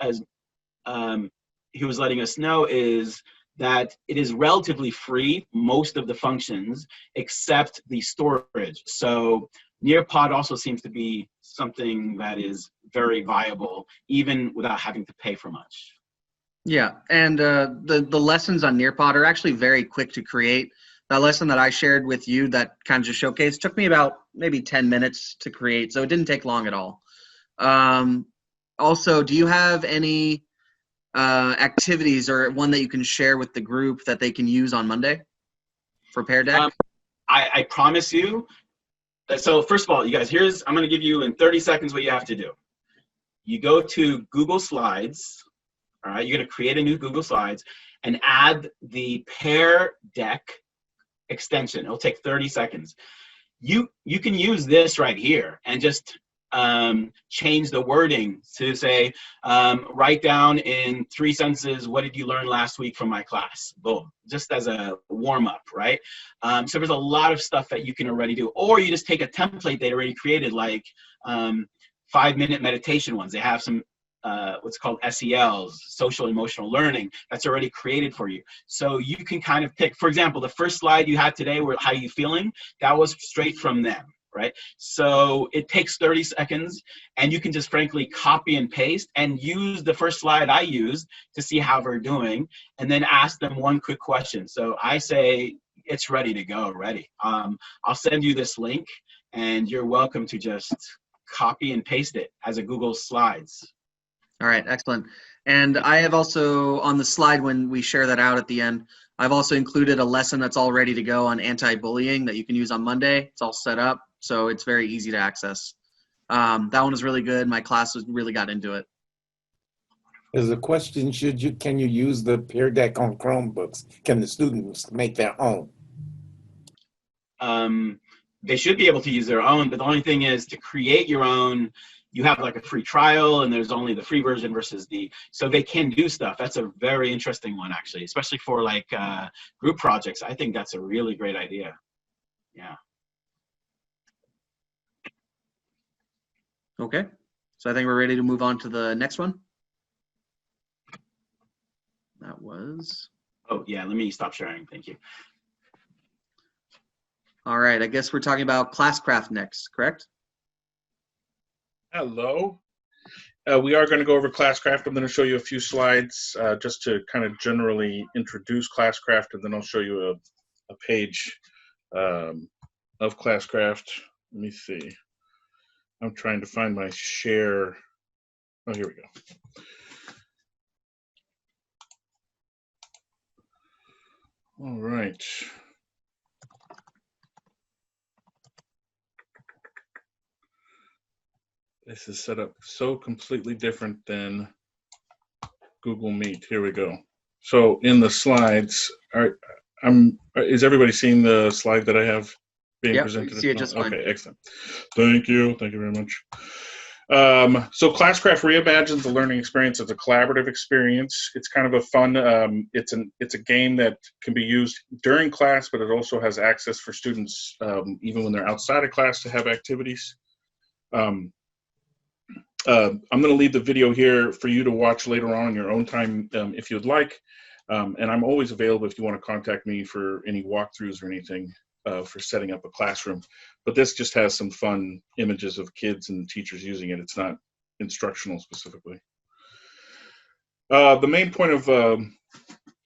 he was letting us know, is that it is relatively free, most of the functions, except the storage. So Nearpod also seems to be something that is very viable, even without having to pay for much. Yeah, and the lessons on Nearpod are actually very quick to create. That lesson that I shared with you that kind of just showcased took me about maybe 10 minutes to create, so it didn't take long at all. Also, do you have any activities or one that you can share with the group that they can use on Monday for Pear Deck? I promise you. So first of all, you guys, I'm going to give you in 30 seconds what you have to do. You go to Google Slides, all right? You're going to create a new Google Slides and add the Pear Deck extension. It'll take 30 seconds. You can use this right here and just change the wording to say, write down in 3 sentences, what did you learn last week from my class? Boom, just as a warm up, right? So there's a lot of stuff that you can already do. Or you just take a template they already created, like 5-minute meditation ones. They have some what's called SELs, social emotional learning, that's already created for you. So you can kind of pick, for example, the first slide you had today, where how are you feeling? That was straight from them. Right? So it takes 30 seconds and you can just frankly copy and paste and use the first slide I used to see how they're doing and then ask them one quick question. So I say, it's ready to go already. I'll send you this link and you're welcome to just copy and paste it as a Google Slides. All right, excellent. And I have also, on the slide when we share that out at the end, I've also included a lesson that's all ready to go on anti-bullying that you can use on Monday. It's all set up, so it's very easy to access. That one was really good. My class really got into it. There's a question, can you use the Pear Deck on Chromebooks? Can the students make their own? They should be able to use their own, but the only thing is to create your own, you have like a free trial and there's only the free version versus so they can do stuff. That's a very interesting one actually, especially for like group projects. I think that's a really great idea. Yeah. Okay. So I think we're ready to move on to the next one. That was. Oh, yeah, let me stop sharing. Thank you. All right, I guess we're talking about Classcraft next, correct? Hello. We are going to go over Classcraft. I'm going to show you a few slides just to kind of generally introduce Classcraft, and then I'll show you a page of Classcraft. Let me see. I'm trying to find my share. Oh, here we go. All right. This is set up so completely different than Google Meet. Here we go. So in the slides, is everybody seeing the slide that I have being presented? See it just fine. Okay, excellent. Thank you very much. So Classcraft reimagines the learning experience as a collaborative experience. It's kind of a fun, it's a game that can be used during class, but it also has access for students, even when they're outside of class, to have activities. I'm going to leave the video here for you to watch later on in your own time if you'd like. And I'm always available if you want to contact me for any walkthroughs or anything for setting up a classroom. But this just has some fun images of kids and teachers using it. It's not instructional specifically. The main point of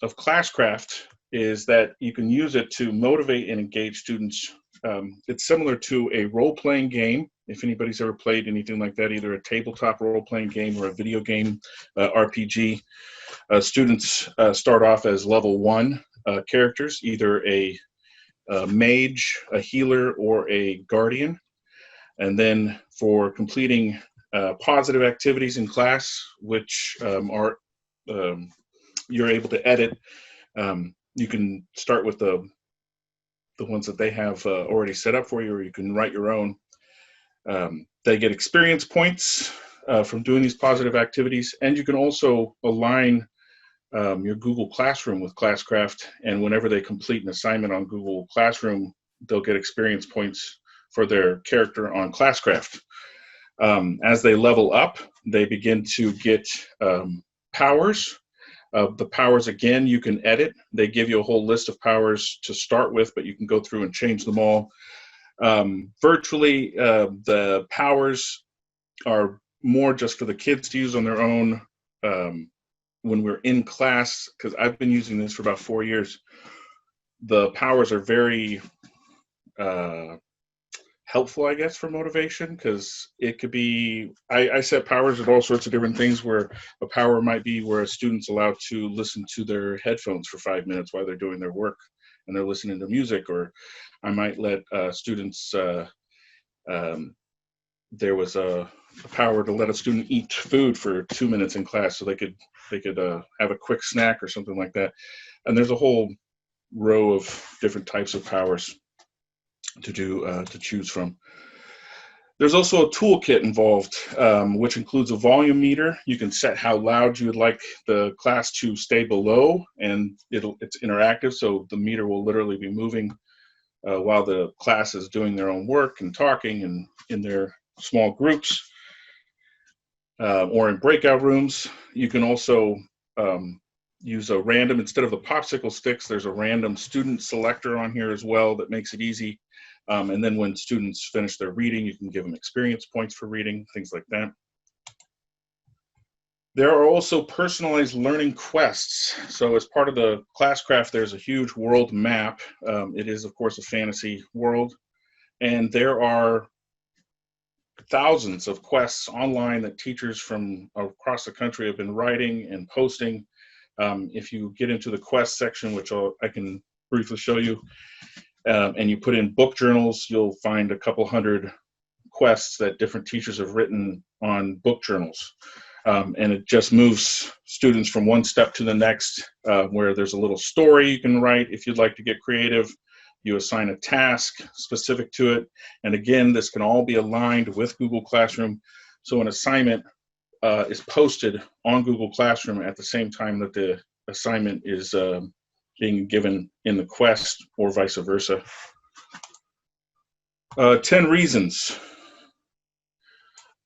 Classcraft is that you can use it to motivate and engage students. It's similar to a role-playing game. If anybody's ever played anything like that, either a tabletop role-playing game or a video game RPG, students start off as level 1 characters, either a mage, a healer, or a guardian. And then for completing positive activities in class, which are you're able to edit, you can start with the ones that they have already set up for you, or you can write your own. They get experience points from doing these positive activities, and you can also align your Google Classroom with Classcraft, and whenever they complete an assignment on Google Classroom, they'll get experience points for their character on Classcraft. As they level up, they begin to get powers. The powers, again, you can edit. They give you a whole list of powers to start with, but you can go through and change them all. Virtually, the powers are more just for the kids to use on their own when we're in class, because I've been using this for about 4 years. The powers are very helpful, I guess, for motivation, because it could be, I set powers at all sorts of different things, where a power might be where a student's allowed to listen to their headphones for 5 minutes while they're doing their work and they're listening to music, or I might let students, there was a power to let a student eat food for 2 minutes in class so they could have a quick snack or something like that. And there's a whole row of different types of powers to choose from. There's also a toolkit involved, which includes a volume meter. You can set how loud you would like the class to stay below, and it's interactive, so the meter will literally be moving while the class is doing their own work and talking and in their small groups or in breakout rooms. You can also use a random, instead of the popsicle sticks, there's a random student selector on here as well that makes it easy. And then when students finish their reading, you can give them experience points for reading, things like that. There are also personalized learning quests. So as part of the Classcraft, there's a huge world map. It is, of course, a fantasy world. And there are thousands of quests online that teachers from across the country have been writing and posting. If you get into the quest section, which I can briefly show you, and you put in book journals, you'll find a couple hundred quests that different teachers have written on book journals. And it just moves students from one step to the next, where there's a little story you can write if you'd like to get creative. You assign a task specific to it. And again, this can all be aligned with Google Classroom. So an assignment is posted on Google Classroom at the same time that the assignment is being given in the quest, or vice versa. 10 reasons.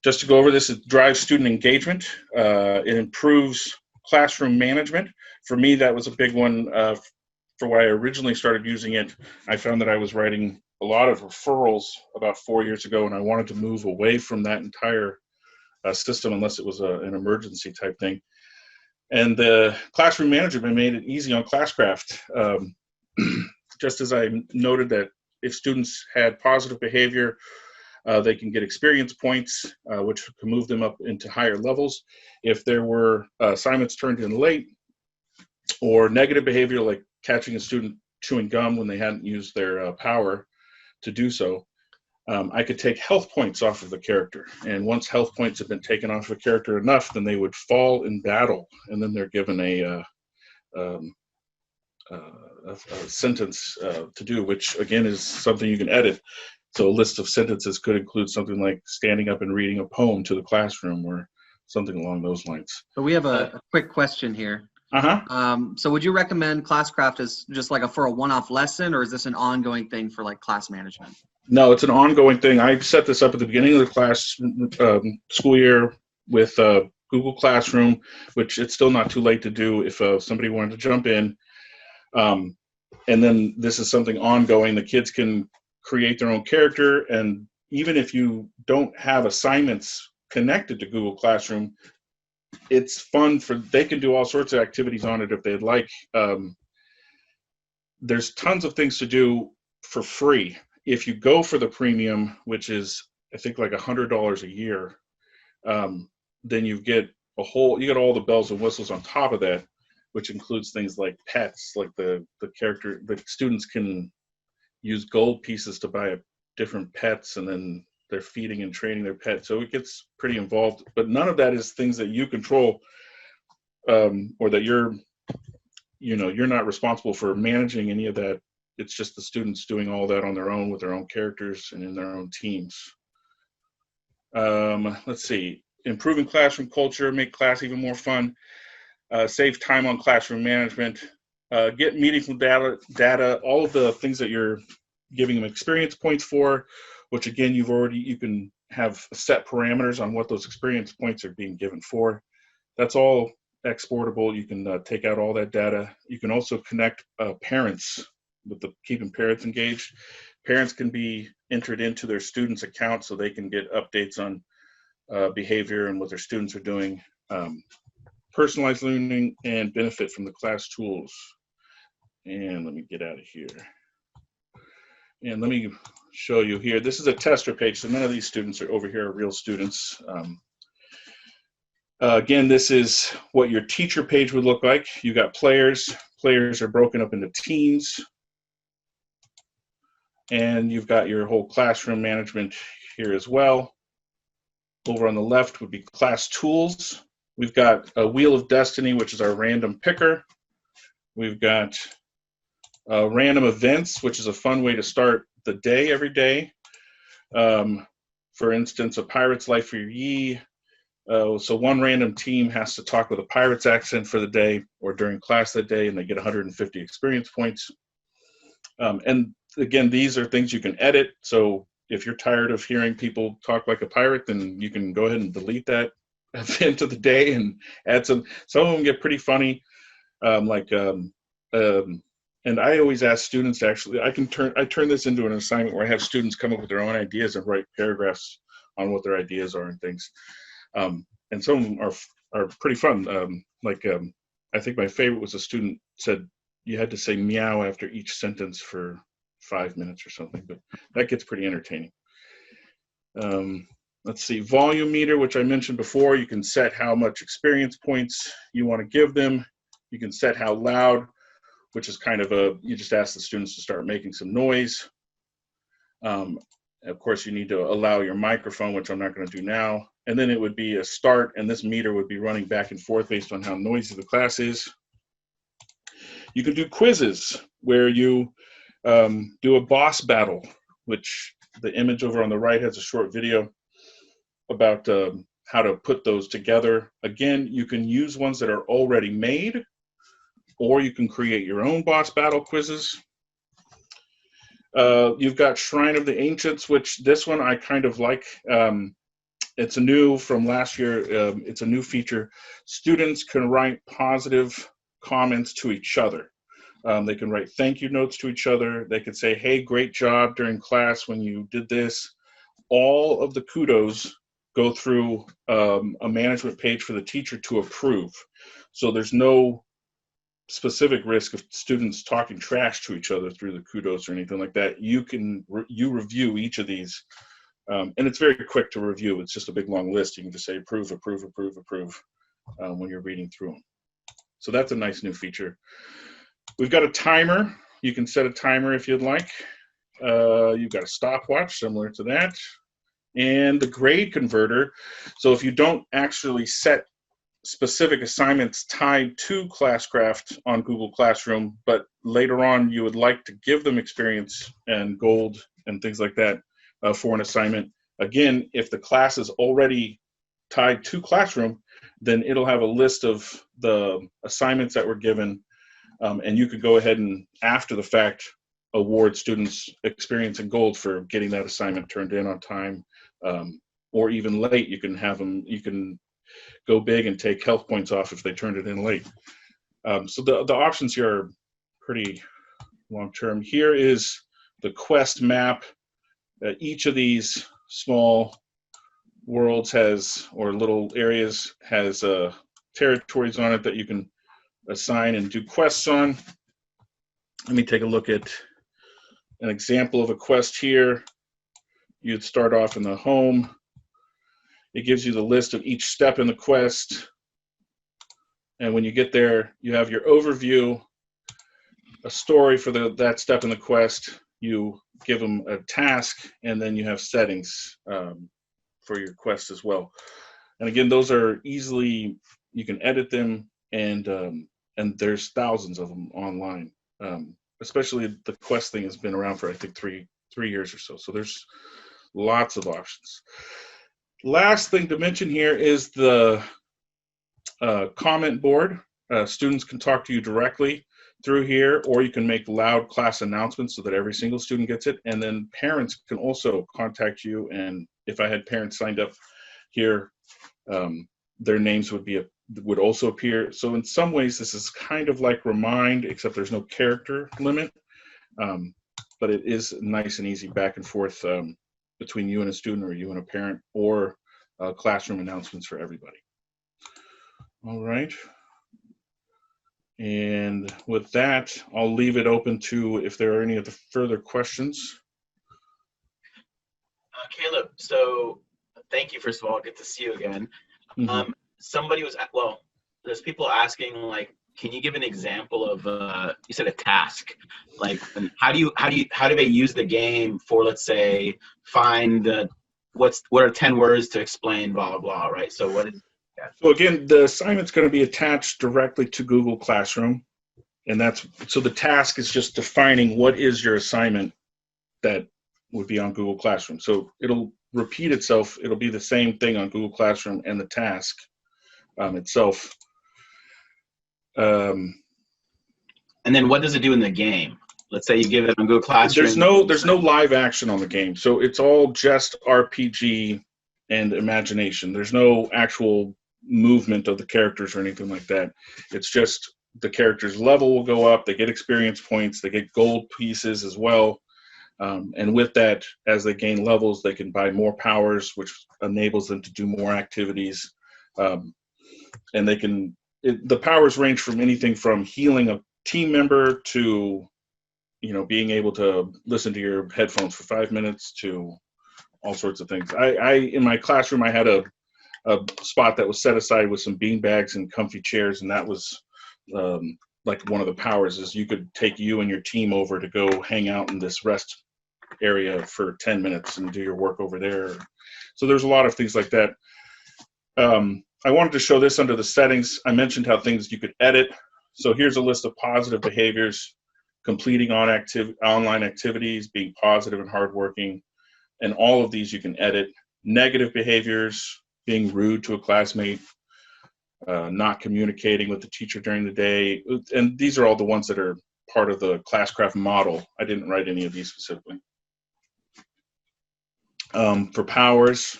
Just to go over this, it drives student engagement. It improves classroom management. For me, that was a big one. For when I originally started using it, I found that I was writing a lot of referrals about 4 years ago, and I wanted to move away from that entire system unless it was an emergency type thing. And the classroom management made it easy on Classcraft. Just as I noted that if students had positive behavior, they can get experience points, which can move them up into higher levels. If there were assignments turned in late or negative behavior, like catching a student chewing gum when they hadn't used their power to do so, I could take health points off of the character. And once health points have been taken off of a character enough, then they would fall in battle, and then they're given a sentence to do, which again is something you can edit. So a list of sentences could include something like standing up and reading a poem to the classroom or something along those lines. So we have a quick question here. So would you recommend Classcraft as just like for a one-off lesson, or is this an ongoing thing for like class management? No, it's an ongoing thing. I set this up at the beginning of the class school year with Google Classroom, which it's still not too late to do if somebody wanted to jump in. And then this is something ongoing. The kids can create their own character, and even if you don't have assignments connected to Google Classroom, it's fun they can do all sorts of activities on it if they'd like. There's tons of things to do for free. If you go for the premium, which is I think like $100 a year, then you get all the bells and whistles on top of that, which includes things like pets, like the students can use gold pieces to buy different pets, and then they're feeding and training their pet. So it gets pretty involved, but none of that is things that you control, or that you're not responsible for managing any of that. It's just the students doing all that on their own with their own characters and in their own teams. Let's see, improving classroom culture, make class even more fun, save time on classroom management, get meaningful data, all of the things that you're giving them experience points for, which again, you can have set parameters on what those experience points are being given for. That's all exportable. You can take out all that data. You can also connect parents with keeping parents engaged. Parents can be entered into their students' account so they can get updates on behavior and what their students are doing. Personalized learning and benefit from the class tools. And let me get out of here. And let me show you here. This is a tester page, so none of these students are over here are real students. Again, this is what your teacher page would look like. You got players. Players are broken up into teams. And you've got your whole classroom management here as well. Over on the left would be class tools. We've got a Wheel of Destiny, which is our random picker. We've got random events, which is a fun way to start the day every day. For instance, a pirate's life for ye. So one random team has to talk with a pirate's accent for the day or during class that day, and they get 150 experience points. And again, these are things you can edit. So if you're tired of hearing people talk like a pirate, then you can go ahead and delete that event of the day and add some of them get pretty funny. And I always ask students to actually, I turn this into an assignment where I have students come up with their own ideas and write paragraphs on what their ideas are and things. And some of them are pretty fun. I think my favorite was a student said you had to say meow after each sentence for 5 minutes or something, but that gets pretty entertaining. Let's see, volume meter, which I mentioned before. You can set how much experience points you want to give them. You can set how loud, which is kind of you just ask the students to start making some noise. Of course, you need to allow your microphone, which I'm not going to do now. And then it would be a start, and this meter would be running back and forth based on how noisy the class is. You can do quizzes where you do a boss battle, which the image over on the right has a short video about how to put those together. Again, you can use ones that are already made, or you can create your own boss battle quizzes. You've got Shrine of the Ancients, which this one I kind of like. it's a new from last year. It's a new feature. Students can write positive comments to each other. They can write thank you notes to each other. They can say, hey, great job during class when you did this. All of the kudos go through a management page for the teacher to approve. So there's no specific risk of students talking trash to each other through the kudos or anything like that. You review each of these, and it's very quick to review. It's just a big long list. You can just say approve, approve, approve, approve when you're reading through them. So that's a nice new feature. We've got a timer. You can set a timer if you'd like. You've got a stopwatch similar to that, and the grade converter. So if you don't actually set specific assignments tied to Classcraft on Google Classroom, but later on you would like to give them experience and gold and things like that for an assignment. Again, if the class is already tied to Classroom, then it'll have a list of the assignments that were given, and you could go ahead and, after the fact, award students experience and gold for getting that assignment turned in on time, or even late. You can have them, you can go big and take health points off if they turned it in late. So the options here are pretty long-term. Here is the quest map. Each of these small worlds has, or little areas, has territories on it that you can assign and do quests on. Let me take a look at an example of a quest here. You'd start off in the home. It gives you the list of each step in the quest. And when you get there, you have your overview, a story for that step in the quest. You give them a task, and then you have settings for your quest as well. And again, those are easily, you can edit them, and there's thousands of them online. Especially the quest thing has been around for, I think, three years or so. So there's lots of options. Last thing to mention here is the comment board. Students can talk to you directly through here, or you can make loud class announcements so that every single student gets it. And then parents can also contact you. And if I had parents signed up here, their names would also appear. So in some ways, this is kind of like Remind, except there's no character limit. But it is nice and easy back and forth between you and a student, or you and a parent, or classroom announcements for everybody. All right. And with that, I'll leave it open to if there are any other further questions. Caleb, so thank you, first of all. Good to see you again. Mm-hmm. Somebody was, well, there's people asking, like, can you give an example of, you said a task, like, how do they use the game for, let's say, find what are 10 words to explain blah, blah, blah, right? So what is that? So again, the assignment's going to be attached directly to Google Classroom. And so the task is just defining what is your assignment that would be on Google Classroom. So it'll repeat itself. It'll be the same thing on Google Classroom and the task itself. And then what does it do in the game? Let's say you give it on Google Classroom. There's no live action on the game. So it's all just RPG and imagination. There's no actual movement of the characters or anything like that. It's just the characters' level will go up. They get experience points. They get gold pieces as well. And with that, as they gain levels, they can buy more powers, which enables them to do more activities. And they can, the powers range from anything from healing a team member to, being able to listen to your headphones for 5 minutes to all sorts of things. In my classroom, I had a spot that was set aside with some bean bags and comfy chairs, and that was like one of the powers is you could take you and your team over to go hang out in this rest area for 10 minutes and do your work over there. So there's a lot of things like that. I wanted to show this under the settings. I mentioned how things you could edit. So here's a list of positive behaviors: completing online activities, being positive and hardworking, and all of these you can edit. Negative behaviors: being rude to a classmate, not communicating with the teacher during the day. And these are all the ones that are part of the Classcraft model. I didn't write any of these specifically. For powers,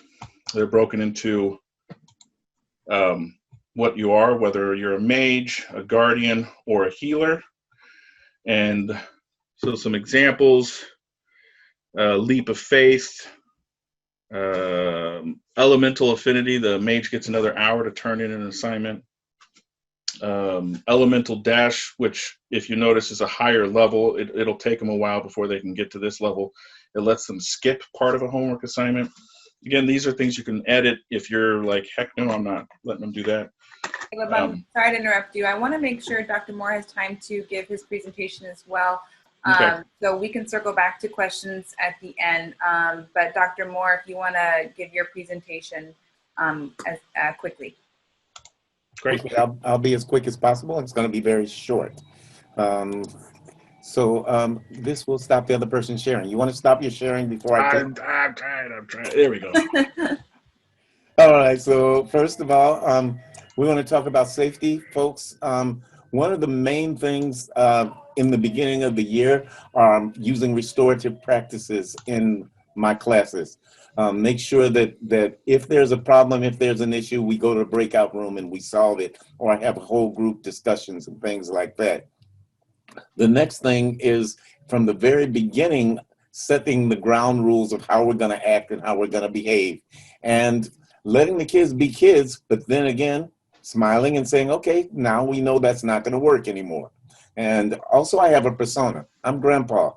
They're broken into what you are, whether you're a mage, a guardian, or a healer. And so some examples: leap of faith, elemental affinity. The mage gets another hour to turn in an assignment. Elemental dash, which if you notice is a higher level. It'll take them a while before they can get to this level. It lets them skip part of a homework assignment. Again, these are things you can edit if you're like, heck no, I'm not letting them do that. Caleb, I'm sorry to interrupt you. I want to make sure Dr. Moore has time to give his presentation as well. Okay. So we can circle back to questions at the end. But Dr. Moore, if you want to give your presentation quickly. Great. Okay, I'll be as quick as possible. It's going to be very short. This will stop the other person sharing. You want to stop your sharing before I take? I'm trying. There we go. All right, so first of all, we want to talk about safety, folks. One of the main things in the beginning of the year are using restorative practices in my classes. Make sure that if there's a problem, if there's an issue, we go to the breakout room and we solve it, or have whole group discussions and things like that. The next thing is, from the very beginning, setting the ground rules of how we're going to act and how we're going to behave, and letting the kids be kids, but then again, smiling and saying, okay, now we know that's not going to work anymore. And also, I have a persona. I'm grandpa,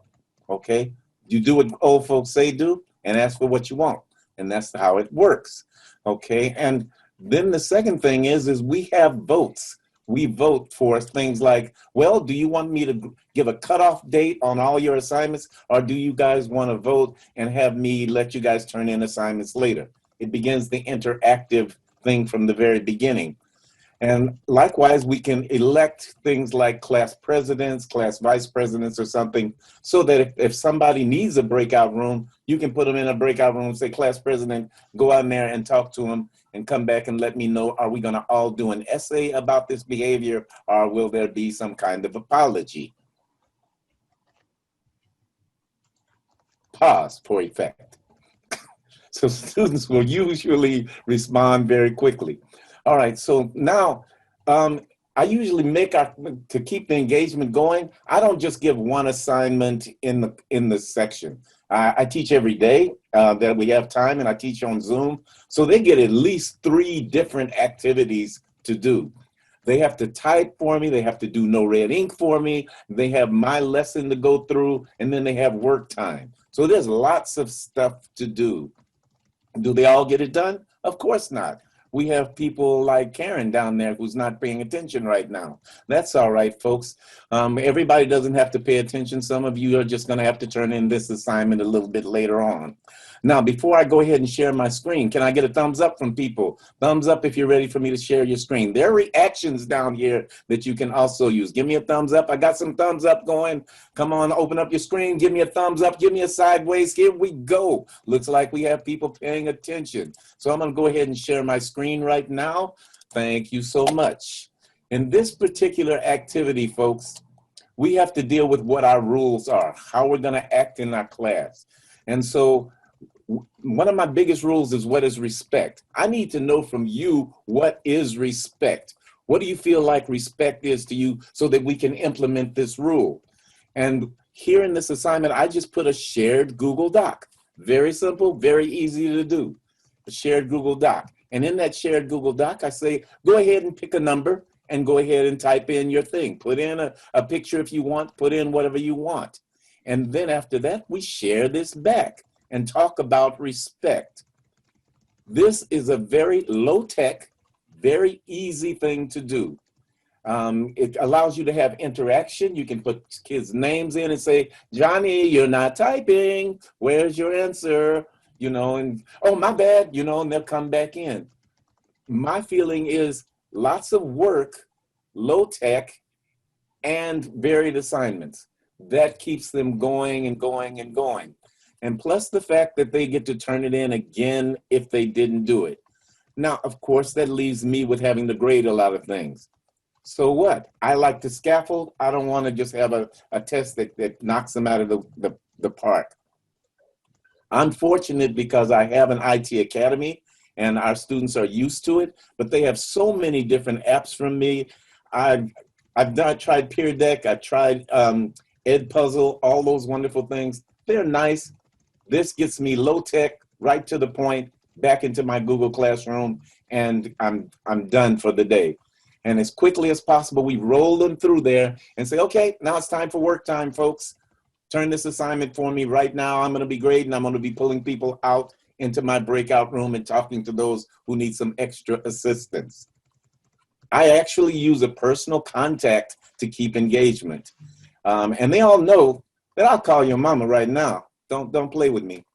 okay? You do what old folks say do and ask for what you want. And that's how it works, okay? And then the second thing is we have votes. We vote for things like, well, do you want me to give a cutoff date on all your assignments, or do you guys want to vote and have me let you guys turn in assignments later? It begins the interactive thing from the very beginning. And likewise, we can elect things like class presidents, class vice presidents or something, so that if somebody needs a breakout room, you can put them in a breakout room and say, class president, go out in there and talk to them and come back and let me know, are we going to all do an essay about this behavior, or will there be some kind of apology? Pause for effect. So students will usually respond very quickly. All right, so now I usually to keep the engagement going, I don't just give one assignment in the section. I teach every day that we have time, and I teach on Zoom. So they get at least 3 different activities to do. They have to type for me, they have to do no red ink for me, they have my lesson to go through, and then they have work time. So there's lots of stuff to do. Do they all get it done? Of course not. We have people like Karen down there who's not paying attention right now. That's all right, folks. Everybody doesn't have to pay attention. Some of you are just going to have to turn in this assignment a little bit later on. Now, before I go ahead and share my screen, can I get a thumbs up from people? Thumbs up if you're ready for me to share your screen. There are reactions down here that you can also use. Give me a thumbs up. I got some thumbs up going. Come on, open up your screen. Give me a thumbs up. Give me a sideways. Here we go. Looks like we have people paying attention. So I'm going to go ahead and share my screen right now. Thank you so much. In this particular activity, folks, we have to deal with what our rules are, how we're going to act in our class. And so one of my biggest rules is, what is respect? I need to know from you, what is respect? What do you feel like respect is to you, so that we can implement this rule? And here in this assignment, I just put a shared Google Doc. Very simple, very easy to do. A shared Google Doc. And in that shared Google Doc, I say, go ahead and pick a number and go ahead and type in your thing. Put in a picture if you want, put in whatever you want. And then after that, we share this back and talk about respect. This is a very low-tech, very easy thing to do. It allows you to have interaction. You can put kids' names in and say, Johnny, you're not typing. Where's your answer? You know, and, oh, my bad, you know, and they'll come back in. My feeling is lots of work, low-tech, and varied assignments. That keeps them going and going and going. And plus the fact that they get to turn it in again if they didn't do it. Now, of course, that leaves me with having to grade a lot of things. So what? I like to scaffold. I don't want to just have a test that knocks them out of the park. I'm fortunate because I have an IT academy, and our students are used to it, but they have so many different apps from me. I've tried Peer Deck, I've tried Edpuzzle, all those wonderful things. They're nice. This gets me low tech, right to the point, back into my Google Classroom, and I'm done for the day. And as quickly as possible, we roll them through there and say, okay, now it's time for work time, folks. Turn this assignment for me right now. I'm gonna be grading, I'm gonna be pulling people out into my breakout room and talking to those who need some extra assistance. I actually use a personal contact to keep engagement. And they all know that I'll call your mama right now. Don't play with me.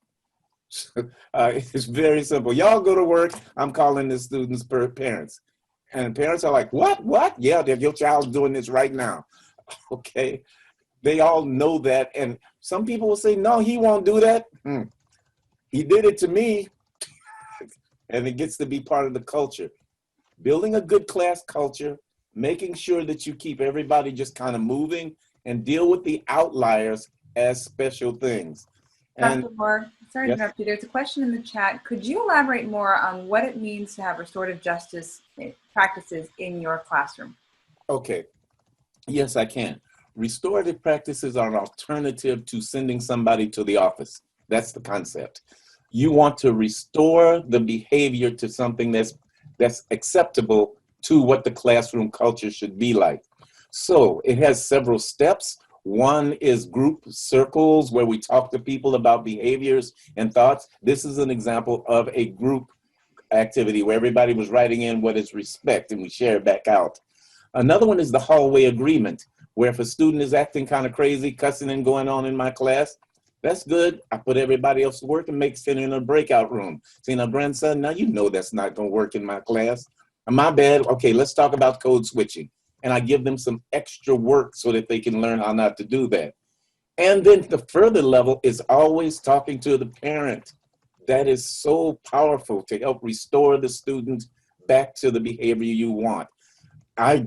It's very simple. Y'all go to work, I'm calling the students' parents. And parents are like, what? Yeah, your child's doing this right now. Okay, they all know that. And some people will say, no, he won't do that. He did it to me. And it gets to be part of the culture. Building a good class culture, making sure that you keep everybody just kind of moving and deal with the outliers as special things. And Dr. Moore, sorry to interrupt you. There's a question in the chat. Could you elaborate more on what it means to have restorative justice practices in your classroom? Okay, yes, I can. Restorative practices are an alternative to sending somebody to the office. That's the concept. You want to restore the behavior to something that's acceptable to what the classroom culture should be like. So it has several steps. One is group circles where we talk to people about behaviors and thoughts. This is an example of a group activity where everybody was writing in what is respect and we share it back out. Another one is the hallway agreement, where if a student is acting kind of crazy, cussing and going on in my class, that's good. I put everybody else to work and make it in a breakout room. Say, now, grandson, now you know that's not gonna work in my class. My bad, okay, let's talk about code switching. And I give them some extra work so that they can learn how not to do that. And then the further level is always talking to the parent. That is so powerful to help restore the student back to the behavior you want. I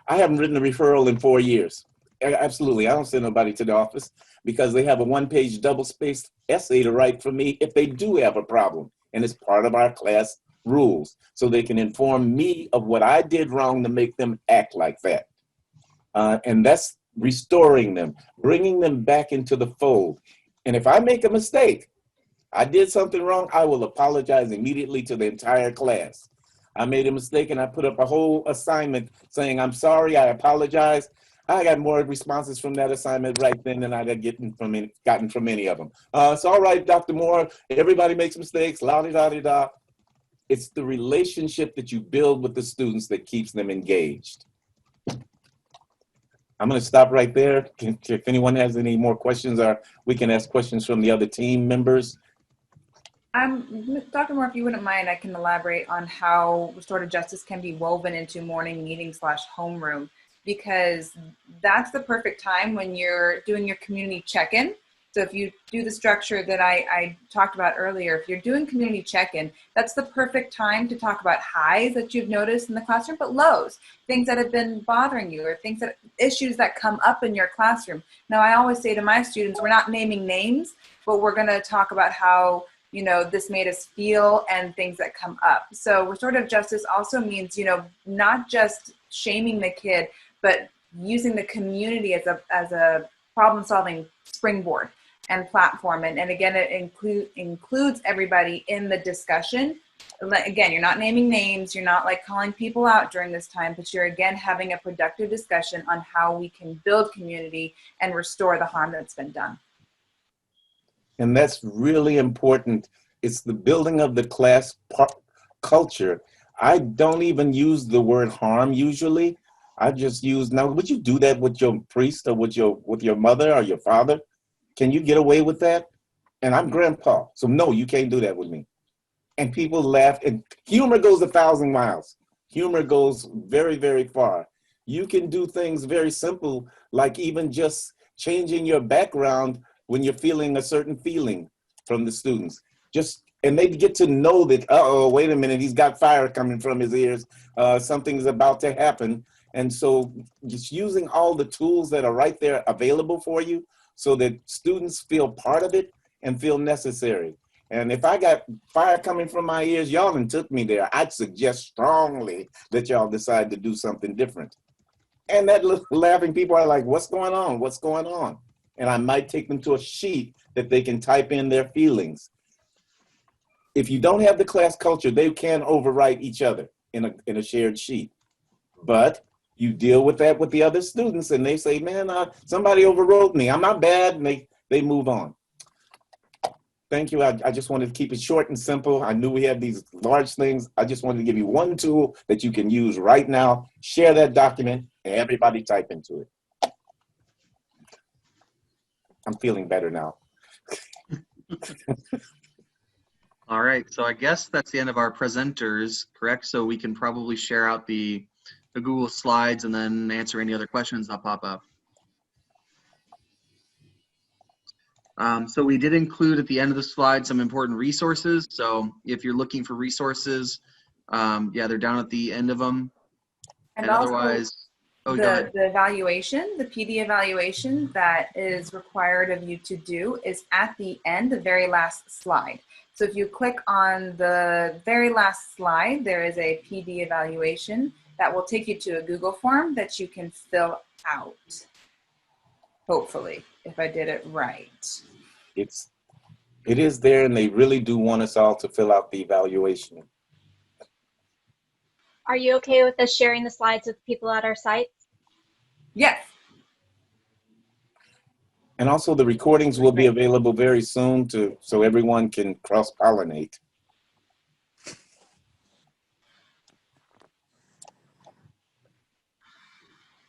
haven't written a referral in 4 years. Absolutely, I don't send nobody to the office because they have a one-page double-spaced essay to write for me if they do have a problem. And it's part of our class rules, so they can inform me of what I did wrong to make them act like that. And that's restoring them, bringing them back into the fold. And if I make a mistake, I did something wrong, I will apologize immediately to the entire class. I made a mistake and I put up a whole assignment saying, I'm sorry, I apologize. I got more responses from that assignment right then than I'd have gotten from any of them. It's all right, Dr. Moore, everybody makes mistakes, la-di-da-di-da. It's the relationship that you build with the students that keeps them engaged. I'm gonna stop right there. If anyone has any more questions, or we can ask questions from the other team members. Dr. Moore, if you wouldn't mind, I can elaborate on how restorative justice can be woven into morning meeting / homeroom, because that's the perfect time when you're doing your community check-in. So if you do the structure that I talked about earlier, if you're doing community check-in, that's the perfect time to talk about highs that you've noticed in the classroom, but lows, things that have been bothering you or issues that come up in your classroom. Now, I always say to my students, we're not naming names, but we're gonna talk about how, you know, this made us feel and things that come up. So restorative justice also means, you know, not just shaming the kid, but using the community as a problem-solving springboard and platform. And again, it includes everybody in the discussion. Again, you're not naming names, you're not like calling people out during this time, but you're again having a productive discussion on how we can build community and restore the harm that's been done. And that's really important. It's the building of the class culture. I don't even use the word harm usually. I just use, now would you do that with your priest or with your mother or your father? Can you get away with that? And I'm grandpa, so no, you can't do that with me. And people laugh, and humor goes 1,000 miles. Humor goes very, very far. You can do things very simple, like even just changing your background when you're feeling a certain feeling from the students. And they get to know that, uh-oh, wait a minute, he's got fire coming from his ears. Something's about to happen. And so just using all the tools that are right there available for you so that students feel part of it and feel necessary. And if I got fire coming from my ears, y'all done took me there. I'd suggest strongly that y'all decide to do something different. And that little laughing people are like, what's going on? What's going on? And I might take them to a sheet that they can type in their feelings. If you don't have the class culture, they can overwrite each other in a shared sheet. But you deal with that with the other students and they say, man, somebody overrode me. I'm not bad. And they move on. Thank you. I just wanted to keep it short and simple. I knew we had these large things. I just wanted to give you one tool that you can use right now. Share that document and everybody type into it. I'm feeling better now. All right, so I guess that's the end of our presenters, correct? So we can probably share out the Google Slides and then answer any other questions that pop up. So we did include at the end of the slide some important resources. So if you're looking for resources, yeah, they're down at the end of them. And also otherwise, oh, go ahead. the evaluation, the PD evaluation that is required of you to do is at the end, the very last slide. So if you click on the very last slide, there is a PD evaluation that will take you to a Google form that you can fill out. Hopefully, if I did it right. It is there, and they really do want us all to fill out the evaluation. Are you okay with us sharing the slides with people at our site? Yes. And also the recordings will be available very soon so everyone can cross-pollinate.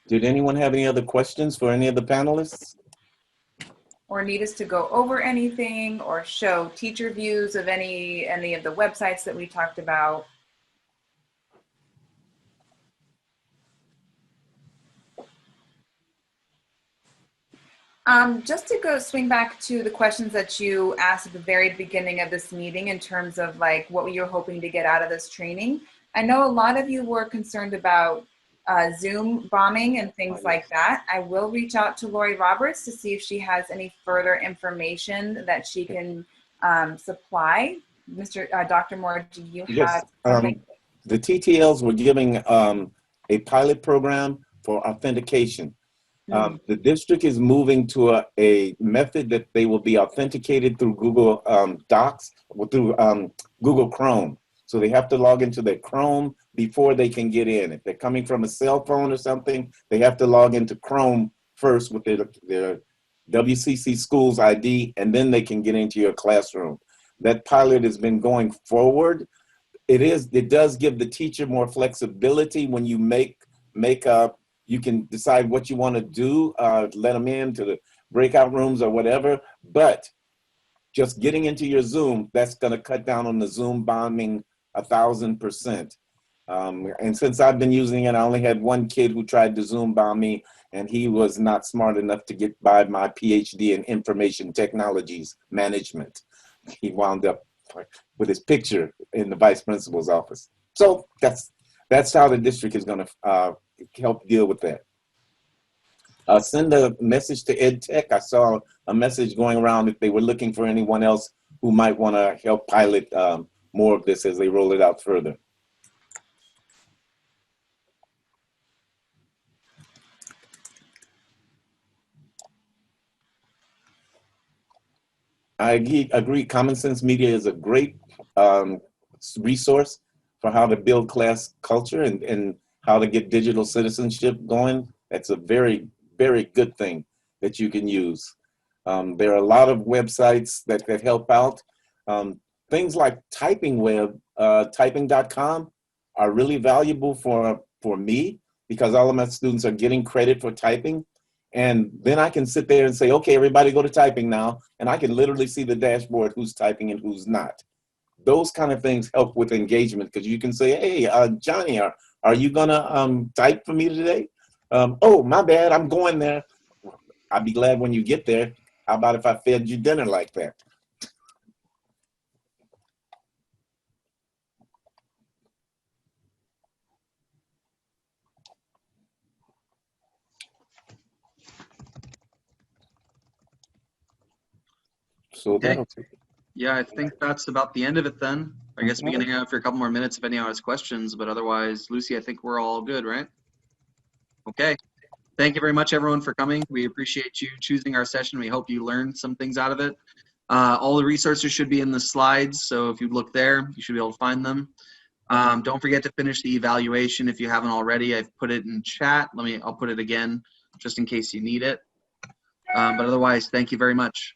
Did anyone have any other questions for any of the panelists? Or need us to go over anything or show teacher views of any of the websites that we talked about? Just to swing back to the questions that you asked at the very beginning of this meeting in terms of like what you're hoping to get out of this training. I know a lot of you were concerned about Zoom bombing and things like that. I will reach out to Lori Roberts to see if she has any further information that she can supply. Dr. Moore, do you have something? The TTLs were giving a pilot program for authentication. The district is moving to a method that they will be authenticated through Google Docs or through Google Chrome. So they have to log into their Chrome before they can get in. If they're coming from a cell phone or something, they have to log into Chrome first with their WCC Schools ID, and then they can get into your classroom. That pilot has been going forward. It does give the teacher more flexibility when you you can decide what you want to do, let them into the breakout rooms or whatever, but just getting into your Zoom, that's going to cut down on the Zoom bombing 1,000%. And since I've been using it, I only had one kid who tried to Zoom bomb me, and he was not smart enough to get by my PhD in information technologies management. He wound up with his picture in the vice principal's office. So that's how the district is going to help deal with that. Send a message to EdTech. I saw a message going around if they were looking for anyone else who might want to help pilot more of this as they roll it out further. I agree. Common Sense Media is a great resource for how to build class culture and how to get digital citizenship going. That's a very, very good thing that you can use. There are a lot of websites that help out. Things like Typing Web, typing.com are really valuable for me because all of my students are getting credit for typing. And then I can sit there and say, okay, everybody go to typing now. And I can literally see the dashboard, who's typing and who's not. Those kind of things help with engagement because you can say, hey, Johnny, are you gonna type for me today? Oh, my bad, I'm going there. I'll be glad when you get there. How about if I fed you dinner like that? So Okay. that'll take it. Yeah, I think that's about the end of it then. I guess we Okay. can hang out for a couple more minutes if anyone has questions, but otherwise, Lucy, I think we're all good, right? Okay. Thank you very much, everyone, for coming. We appreciate you choosing our session. We hope you learned some things out of it. All the resources should be in the slides, so if you look there, you should be able to find them. Don't forget to finish the evaluation if you haven't already. I've put it in chat. I'll put it again just in case you need it. But otherwise, thank you very much.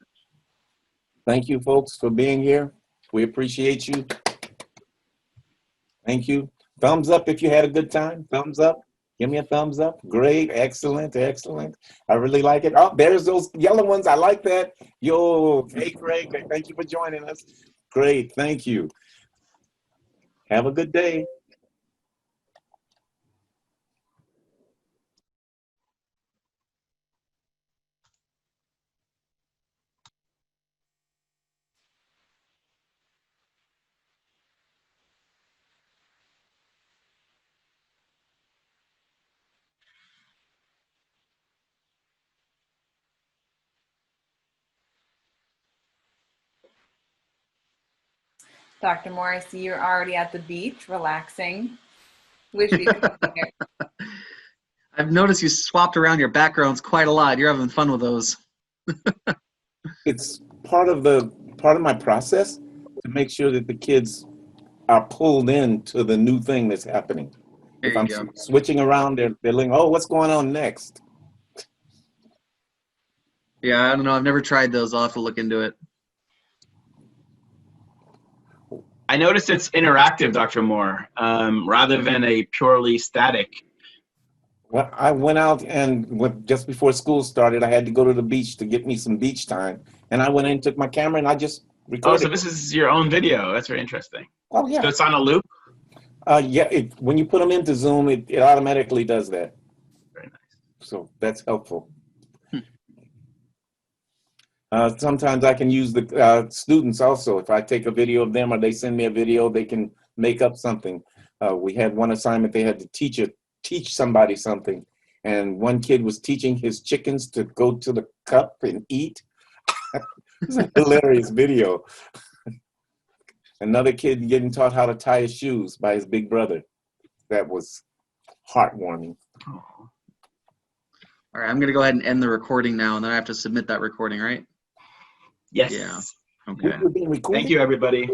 Thank you, folks, for being here. We appreciate you. Thank you. Thumbs up if you had a good time. Thumbs up. Give me a thumbs up. Great. Excellent. Excellent. I really like it. Oh, there's those yellow ones. I like that. Yo, hey, Greg. Thank you for joining us. Great. Thank you. Have a good day. Dr. Moore, I see you're already at the beach, relaxing. Wish we could be there. I've noticed you swapped around your backgrounds quite a lot. You're having fun with those. It's part of my process to make sure that the kids are pulled into the new thing that's happening. There If you I'm go. switching around, they're like, oh, what's going on next? Yeah, I don't know. I've never tried those. I'll have to look into it. I noticed it's interactive, Dr. Moore, rather than a purely static. Well, I went out and just before school started, I had to go to the beach to get me some beach time. And I went in, took my camera, and I just Oh, recorded. so this is your own video. That's very interesting. Oh, yeah. So it's on a loop? Yeah, when you put them into Zoom, it automatically does that. Very nice. So that's helpful. Sometimes I can use the students also. If I take a video of them or they send me a video, they can make up something. We had one assignment, they had to teach somebody something. And one kid was teaching his chickens to go to the cup and eat. It's a hilarious video. Another kid getting taught how to tie his shoes by his big brother. That was heartwarming. Oh. All right, I'm going to go ahead and end the recording now, and then I have to submit that recording, right? Yes. Yeah. Okay. We're being recorded? Thank you, everybody.